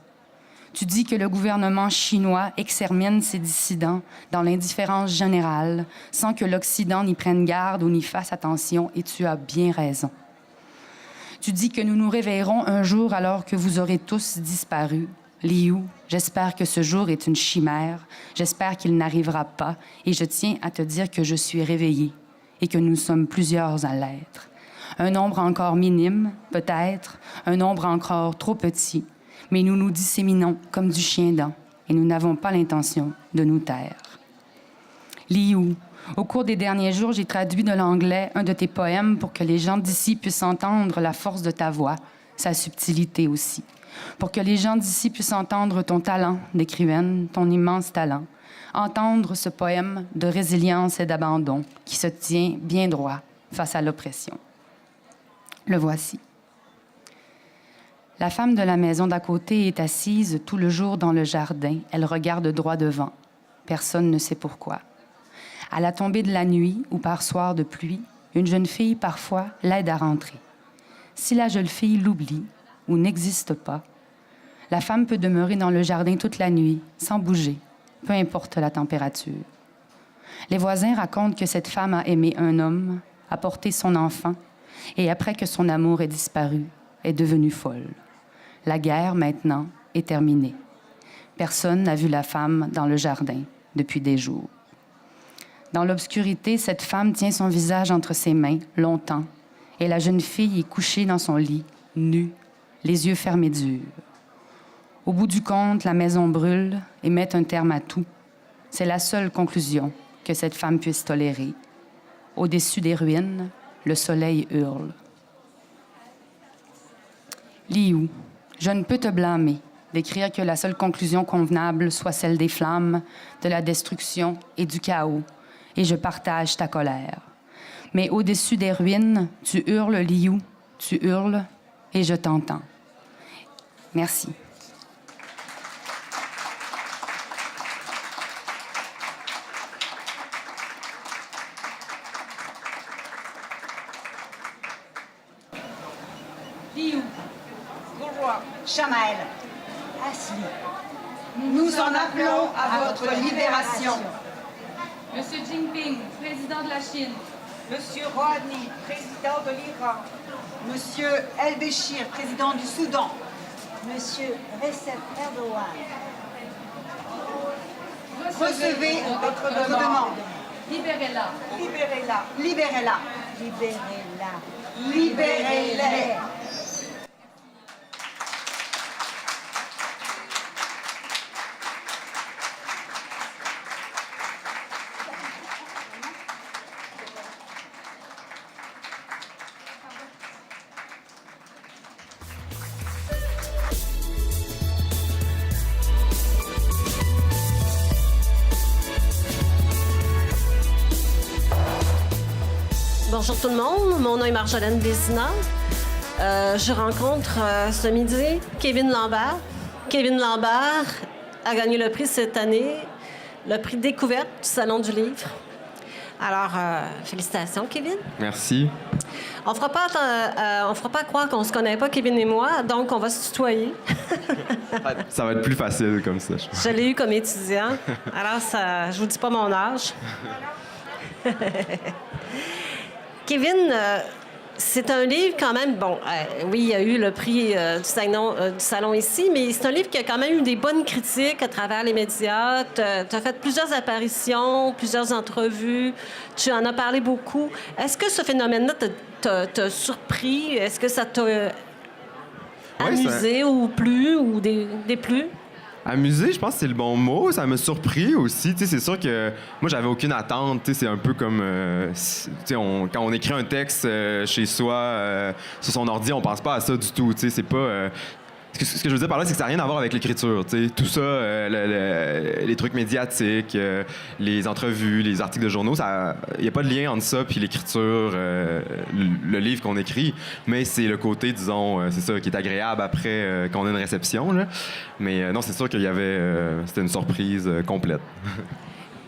Tu dis que le gouvernement chinois extermine ses dissidents dans l'indifférence générale, sans que l'Occident n'y prenne garde ou n'y fasse attention, et tu as bien raison. Tu dis que nous nous réveillerons un jour alors que vous aurez tous disparu. Liu, j'espère que ce jour est une chimère, j'espère qu'il n'arrivera pas, et je tiens à te dire que je suis réveillée et que nous sommes plusieurs à l'être. Un nombre encore minime, peut-être, un nombre encore trop petit, mais nous nous disséminons comme du chien-dent et nous n'avons pas l'intention de nous taire. Liu, au cours des derniers jours, j'ai traduit de l'anglais un de tes poèmes pour que les gens d'ici puissent entendre la force de ta voix, sa subtilité aussi. Pour que les gens d'ici puissent entendre ton talent d'écrivaine, ton immense talent. Entendre ce poème de résilience et d'abandon qui se tient bien droit face à l'oppression. Le voici. La femme de la maison d'à côté est assise tout le jour dans le jardin. Elle regarde droit devant. Personne ne sait pourquoi. À la tombée de la nuit ou par soir de pluie, une jeune fille, parfois, l'aide à rentrer. Si la jeune fille l'oublie ou n'existe pas, la femme peut demeurer dans le jardin toute la nuit, sans bouger, peu importe la température. Les voisins racontent que cette femme a aimé un homme, a porté son enfant, et après que son amour est disparu, est devenue folle. La guerre, maintenant, est terminée. Personne n'a vu la femme dans le jardin depuis des jours. Dans l'obscurité, cette femme tient son visage entre ses mains, longtemps, et la jeune fille est couchée dans son lit, nue, les yeux fermés durs. Au bout du compte, la maison brûle et met un terme à tout. C'est la seule conclusion que cette femme puisse tolérer. Au-dessus des ruines, le soleil hurle. Liu, je ne peux te blâmer d'écrire que la seule conclusion convenable soit celle des flammes, de la destruction et du chaos, et je partage ta colère. Mais au-dessus des ruines, tu hurles, Liu, tu hurles, et je t'entends. Merci. Liu, Bourgeois, Chamael, Asli. nous en appelons à votre libération. Monsieur Jinping, président de la Chine. Monsieur Rouhani, président de l'Iran. Monsieur El-Béchir, président du Soudan. Monsieur Recep Erdogan. Recevez votre demande. Libérez-la. Libérez-la. Libérez-la. Libérez-la. Libérez-les. Bonjour tout le monde, mon nom est Marjolaine Vézina. Je rencontre ce midi Kevin Lambert. Kevin Lambert a gagné le prix cette année, le prix Découverte du Salon du Livre. Alors, félicitations, Kevin. Merci. On fera pas croire qu'on se connaît pas, Kevin et moi, donc on va se tutoyer. Ça va être plus facile comme ça, je pense. Je l'ai eu comme étudiant, alors ça, je vous dis pas mon âge. Kevin, c'est un livre quand même, bon, oui, il y a eu le prix du Salon ici, mais c'est un livre qui a quand même eu des bonnes critiques à travers les médias. Tu as fait plusieurs apparitions, plusieurs entrevues, tu en as parlé beaucoup. Est-ce que ce phénomène-là t'a surpris? Est-ce que ça t'a amusé ou plu, ou déplu? Amusé, je pense que c'est le bon mot. Ça m'a surpris aussi. Tu sais, c'est sûr que moi, j'avais aucune attente. Tu sais, c'est un peu comme quand on écrit un texte chez soi, sur son ordi, on pense pas à ça du tout. Tu sais, c'est pas... Ce que je veux dire par là, c'est que ça n'a rien à voir avec l'écriture. Tu sais. Tout ça, les trucs médiatiques, les entrevues, les articles de journaux, il n'y a pas de lien entre ça puis l'écriture, le livre qu'on écrit. Mais c'est le côté, disons, c'est ça, qui est agréable après qu'on a une réception. Là. Mais non, c'est sûr qu'il y avait... c'était une surprise complète.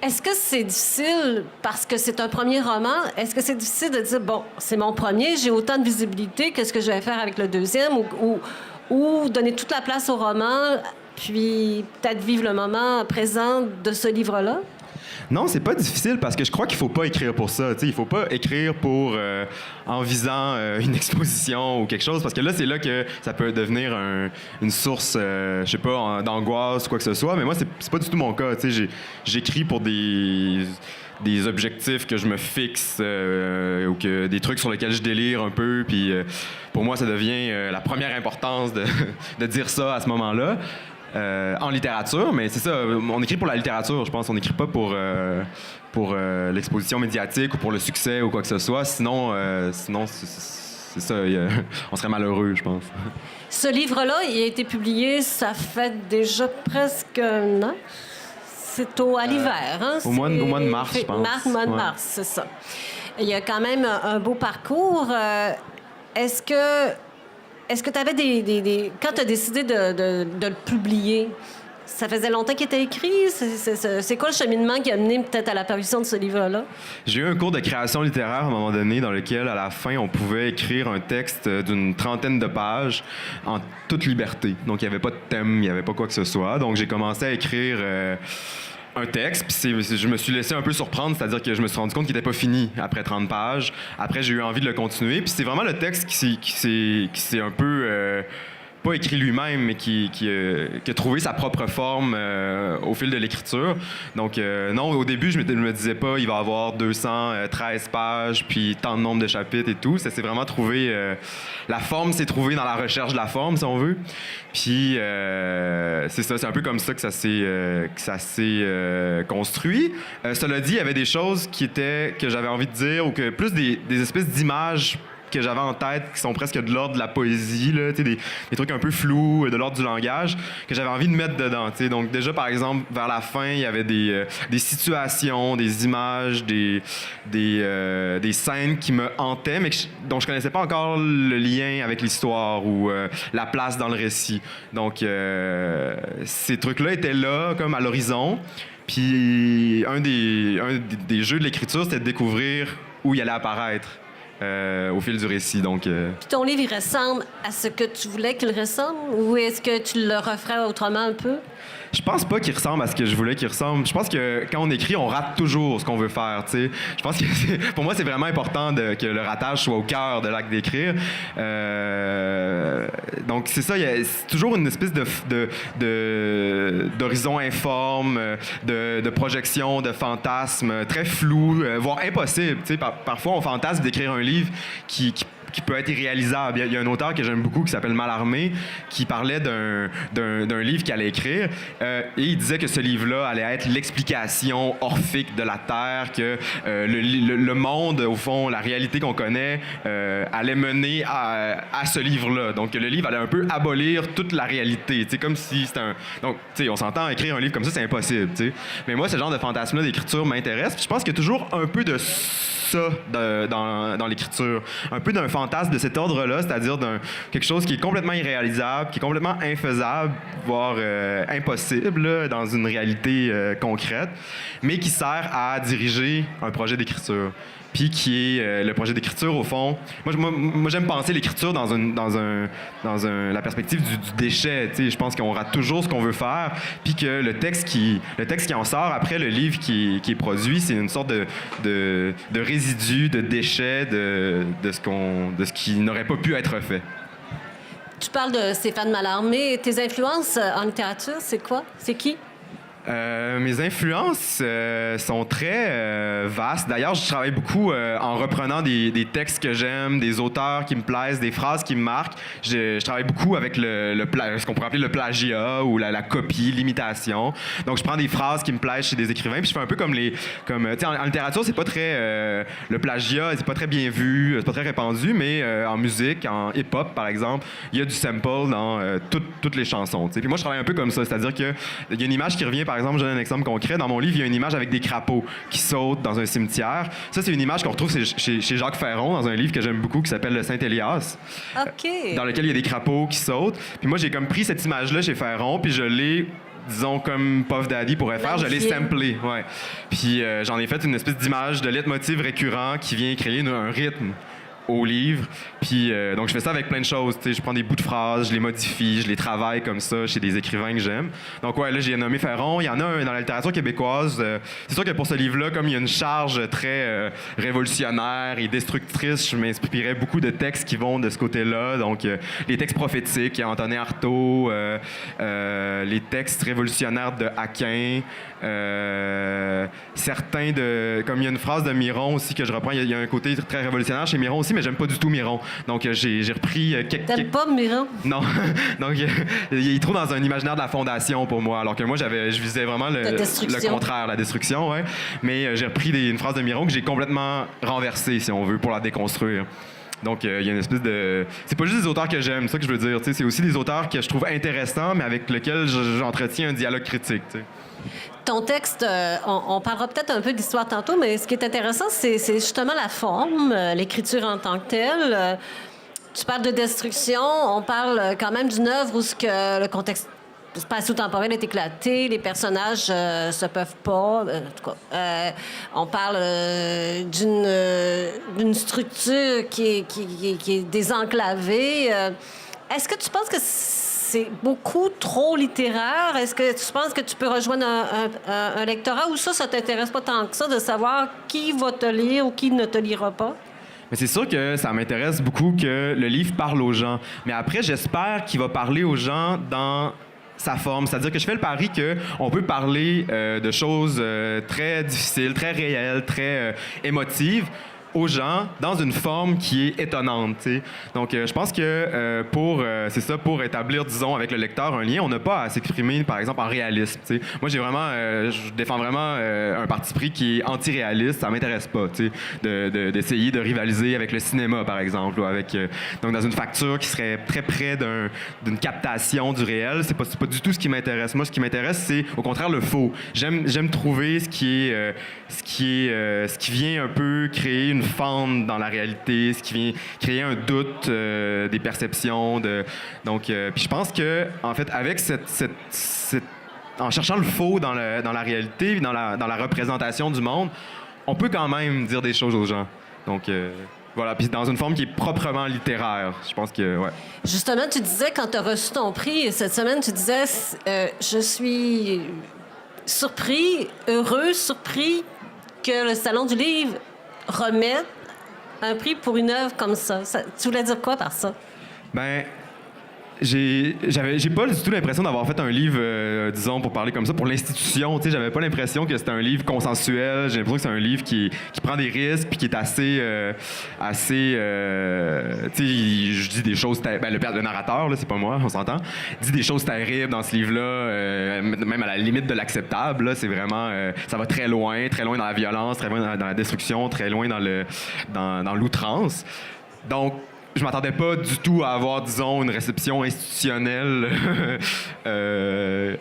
Est-ce que c'est difficile, parce que c'est un premier roman, est-ce que c'est difficile de dire, bon, c'est mon premier, j'ai autant de visibilité, qu'est-ce que je vais faire avec le deuxième, ou donner toute la place au roman, puis peut-être vivre le moment présent de ce livre-là? Non, c'est pas difficile parce que je crois qu'il faut pas écrire pour ça. T'sais, il faut pas écrire pour en visant une exposition ou quelque chose parce que là, c'est là que ça peut devenir une source, je sais pas, d'angoisse ou quoi que ce soit. Mais moi, c'est pas du tout mon cas. J'écris pour des objectifs que je me fixe ou que des trucs sur lesquels je délire un peu. Puis pour moi, ça devient la première importance de dire ça à ce moment-là. En littérature, mais c'est ça, on écrit pour la littérature, je pense. On n'écrit pas pour l'exposition médiatique ou pour le succès ou quoi que ce soit. Sinon c'est ça, on serait malheureux, je pense. Ce livre-là, il a été publié, ça fait déjà presque un an. C'est à l'hiver, hein? Au mois de mars, je pense. Mois de mars, c'est ça. Il y a quand même un beau parcours. Est-ce que tu avais quand tu as décidé de le publier, ça faisait longtemps qu'il était écrit? C'est quoi le cheminement qui a mené peut-être à l'apparition de ce livre-là? J'ai eu un cours de création littéraire à un moment donné dans lequel, à la fin, on pouvait écrire un texte d'une 30aine de pages en toute liberté. Donc, il n'y avait pas de thème, il n'y avait pas quoi que ce soit. Donc, j'ai commencé à écrire... un texte, puis je me suis laissé un peu surprendre, c'est-à-dire que je me suis rendu compte qu'il n'était pas fini après 30 pages. Après, j'ai eu envie de le continuer, puis c'est vraiment le texte qui s'est un peu... pas écrit lui-même, mais qui a trouvé sa propre forme au fil de l'écriture. Donc, non, au début, je me disais pas, il va y avoir 213 pages, puis tant de nombre de chapitres et tout. Ça s'est vraiment trouvé... la forme s'est trouvée dans la recherche de la forme, si on veut. Puis, c'est ça, c'est un peu comme ça que ça s'est construit. Cela dit, il y avait des choses que j'avais envie de dire, ou que plus des espèces d'images que j'avais en tête, qui sont presque de l'ordre de la poésie, là, des trucs un peu flous, de l'ordre du langage, que j'avais envie de mettre dedans. T'sais. Donc déjà, par exemple, vers la fin, il y avait des situations, des images, des scènes qui me hantaient, mais dont je connaissais pas encore le lien avec l'histoire ou la place dans le récit. Donc, ces trucs-là étaient là, comme à l'horizon. Puis, un des jeux de l'écriture, c'était de découvrir où il allait apparaître. Au fil du récit. Donc, Puis ton livre, il ressemble à ce que tu voulais qu'il ressemble, ou est-ce que tu le referais autrement un peu? Je pense pas qu'il ressemble à ce que je voulais qu'il ressemble. Je pense que quand on écrit, on rate toujours ce qu'on veut faire, tu sais. Je pense que pour moi, c'est vraiment important que le ratage soit au cœur de l'acte d'écrire. Donc, c'est ça, c'est toujours une espèce d'horizon informe, de projection, de fantasme très flou, voire impossible. Tu sais, parfois, on fantasme d'écrire un livre qui peut être irréalisable. Il y a un auteur que j'aime beaucoup qui s'appelle Mallarmé qui parlait d'un livre qu'il allait écrire et il disait que ce livre-là allait être l'explication orphique de la Terre, que le monde, au fond, la réalité qu'on connaît allait mener à ce livre-là. Donc, le livre allait un peu abolir toute la réalité. C'est comme si c'était un... Donc, tu sais, on s'entend, écrire un livre comme ça, c'est impossible, tu sais. Mais moi, ce genre de fantasme-là d'écriture m'intéresse. Puis je pense qu'il y a toujours un peu de ça dans l'écriture. Un peu d'un fantasme de cet ordre-là, c'est-à-dire quelque chose qui est complètement irréalisable, qui est complètement infaisable, voire impossible là, dans une réalité concrète, mais qui sert à diriger un projet d'écriture. Puis qui est le projet d'écriture, au fond. Moi j'aime penser l'écriture dans la perspective du déchet. Tu sais, je pense qu'on rate toujours ce qu'on veut faire, puis que le texte qui en sort après le livre qui est produit, c'est une sorte de résidu, de déchet de ce qui n'aurait pas pu être fait. Tu parles de Stéphane Mallarmé. Tes influences en littérature, c'est quoi? C'est qui? Mes influences sont très vastes. D'ailleurs, je travaille beaucoup en reprenant des textes que j'aime, des auteurs qui me plaisent, des phrases qui me marquent. Je travaille beaucoup avec ce qu'on pourrait appeler le plagiat ou la copie, l'imitation. Donc, je prends des phrases qui me plaisent chez des écrivains, puis je fais un peu comme en littérature, c'est pas très... le plagiat, c'est pas très bien vu, c'est pas très répandu, mais en musique, en hip-hop, par exemple, il y a du sample dans toutes les chansons. T'sais. Puis moi, je travaille un peu comme ça, c'est-à-dire qu'il y a une image qui revient. Par exemple, je donne un exemple concret. Dans mon livre, il y a une image avec des crapauds qui sautent dans un cimetière. Ça, c'est une image qu'on retrouve chez Jacques Ferron dans un livre que j'aime beaucoup qui s'appelle Le Saint-Élias. OK. Dans lequel il y a des crapauds qui sautent. Puis moi, j'ai comme pris cette image-là chez Ferron, puis je l'ai, disons, comme Puff Daddy pourrait faire, je l'ai samplé. Ouais. Puis j'en ai fait une espèce d'image de leitmotiv récurrent qui vient créer un rythme au livre. Puis donc je fais ça avec plein de choses, tu sais, je prends des bouts de phrases, je les modifie, je les travaille comme ça chez des écrivains que j'aime. Donc ouais, là j'ai nommé Ferron, il y en a un dans la littérature québécoise. C'est sûr que pour ce livre-là, comme il y a une charge très révolutionnaire et destructrice, je m'inspirais beaucoup de textes qui vont de ce côté-là. Donc les textes prophétiques, il y a Antonin Artaud, les textes révolutionnaires de Aquin, certains comme il y a une phrase de Miron aussi que je reprends, il y a un côté très révolutionnaire chez Miron aussi, mais j'aime pas du tout Miron. Donc, j'ai repris... T'aimes pas Miron? Non. Donc, il est trop dans un imaginaire de la Fondation pour moi, alors que moi, je visais vraiment le contraire, la destruction, ouais. Mais j'ai repris une phrase de Miron que j'ai complètement renversée, si on veut, pour la déconstruire. Donc, il y a une espèce de... C'est pas juste des auteurs que j'aime, c'est ça que je veux dire. C'est aussi des auteurs que je trouve intéressants, mais avec lesquels j'entretiens un dialogue critique, t'sais. Ton texte, on parlera peut-être un peu d'histoire tantôt, mais ce qui est intéressant, c'est justement la forme, l'écriture en tant que telle. Tu parles de destruction, on parle quand même d'une œuvre où le contexte spatio-temporel est éclaté, les personnages se peuvent pas. En tout cas, on parle d'une structure qui est désenclavée. Est-ce que tu penses que c'est beaucoup trop littéraire? Est-ce que tu penses que tu peux rejoindre un lectorat ou ça t'intéresse pas tant que ça de savoir qui va te lire ou qui ne te lira pas? Mais c'est sûr que ça m'intéresse beaucoup que le livre parle aux gens. Mais après, j'espère qu'il va parler aux gens dans sa forme. C'est-à-dire que je fais le pari qu'on peut parler de choses très difficiles, très réelles, très émotives aux gens dans une forme qui est étonnante, t'sais. Donc, je pense que pour établir, disons, avec le lecteur un lien, on n'a pas à s'exprimer, par exemple, en réalisme, t'sais. Moi, je défends vraiment un parti pris qui est anti-réaliste. Ça m'intéresse pas, t'sais, d'essayer de rivaliser avec le cinéma, par exemple, ou avec donc dans une facture qui serait très près d'une captation du réel. C'est pas du tout ce qui m'intéresse. Moi, ce qui m'intéresse, c'est au contraire le faux. J'aime trouver ce qui vient un peu créer une fente dans la réalité, ce qui vient créer un doute des perceptions. Donc, puis je pense que, en fait, avec en cherchant le faux dans la réalité, dans la représentation du monde, on peut quand même dire des choses aux gens. Donc, Voilà, puis dans une forme qui est proprement littéraire. Je pense que, ouais. Justement, tu disais, quand tu as reçu ton prix cette semaine, tu disais je suis surpris que le Salon du Livre remette un prix pour une œuvre comme ça. Tu voulais dire quoi par ça? Ben, j'ai pas du tout l'impression d'avoir fait un livre, disons, pour parler comme ça, pour l'institution. Tu sais, j'avais pas l'impression que c'était un livre consensuel. J'ai l'impression que c'est un livre qui prend des risques puis qui est assez, tu sais, je dis des choses. Ben, le narrateur, là, c'est pas moi, on s'entend. Dit des choses terribles dans ce livre-là, même à la limite de l'acceptable. Là, c'est vraiment, ça va très loin dans la violence, très loin dans la destruction, très loin dans l'outrance. Donc je m'attendais pas du tout à avoir, disons, une réception institutionnelle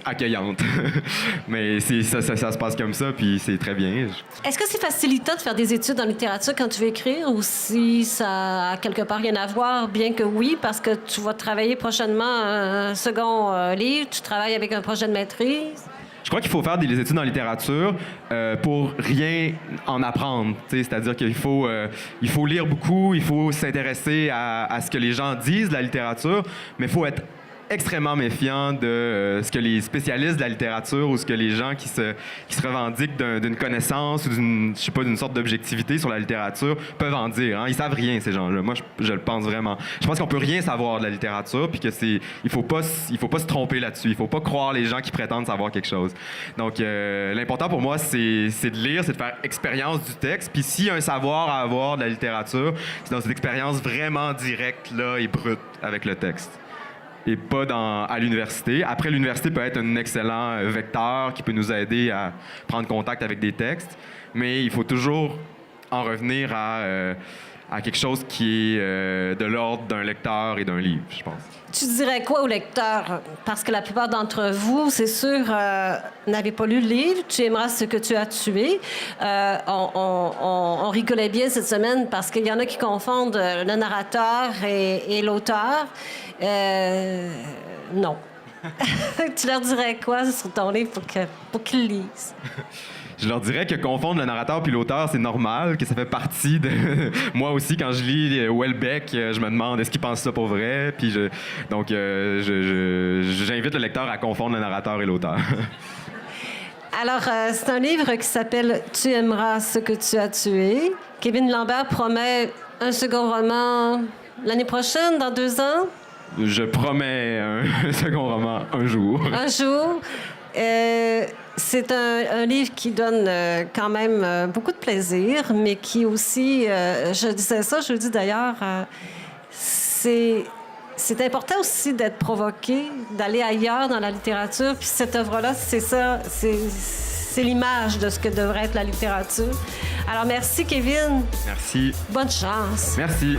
accueillante. Mais ça se passe comme ça, puis c'est très bien. Est-ce que c'est facilitant de faire des études en littérature quand tu veux écrire, ou si ça a quelque part rien à voir, bien que oui, parce que tu vas travailler prochainement un second livre, tu travailles avec un projet de maîtrise? Je crois qu'il faut faire des études en littérature pour rien en apprendre. C'est-à-dire qu'il faut lire beaucoup, il faut s'intéresser à ce que les gens disent de la littérature, mais il faut être extrêmement méfiant de ce que les spécialistes de la littérature ou ce que les gens qui se revendiquent d'une connaissance ou d'une sorte d'objectivité sur la littérature peuvent en dire. Hein? Ils savent rien, ces gens-là. Moi, je le pense vraiment. Je pense qu'on peut rien savoir de la littérature, puis que il faut pas se tromper là-dessus. Il faut pas croire les gens qui prétendent savoir quelque chose. Donc, l'important pour moi, c'est de lire, c'est de faire expérience du texte. Puis s'il y a un savoir à avoir de la littérature, c'est dans cette expérience vraiment directe là et brute avec le texte. Et pas à l'université. Après, l'université peut être un excellent vecteur qui peut nous aider à prendre contact avec des textes, mais il faut toujours en revenir à quelque chose qui est de l'ordre d'un lecteur et d'un livre, je pense. Tu dirais quoi aux lecteurs? Parce que la plupart d'entre vous, c'est sûr, n'avaient pas lu le livre. Tu aimeras ce que tu as tué. On rigolait bien cette semaine parce qu'il y en a qui confondent le narrateur et l'auteur. Non. Tu leur dirais quoi sur ton livre pour qu'ils lisent? Je leur dirais que confondre le narrateur puis l'auteur, c'est normal, que ça fait partie de... Moi aussi, quand je lis Houellebecq, je me demande est-ce qu'il pense ça pour vrai? Puis donc, j'invite le lecteur à confondre le narrateur et l'auteur. Alors, c'est un livre qui s'appelle « Tu aimeras ce que tu as tué ». Kevin Lambert promet un second roman l'année prochaine, dans 2 ans. Je promets un second roman un jour. Un jour. C'est un livre qui donne quand même beaucoup de plaisir, mais qui aussi, je disais ça, je le dis d'ailleurs, c'est important aussi d'être provoqué, d'aller ailleurs dans la littérature. Puis cette œuvre-là, c'est ça, c'est l'image de ce que devrait être la littérature. Alors merci, Kevin. Merci. Bonne chance. Merci.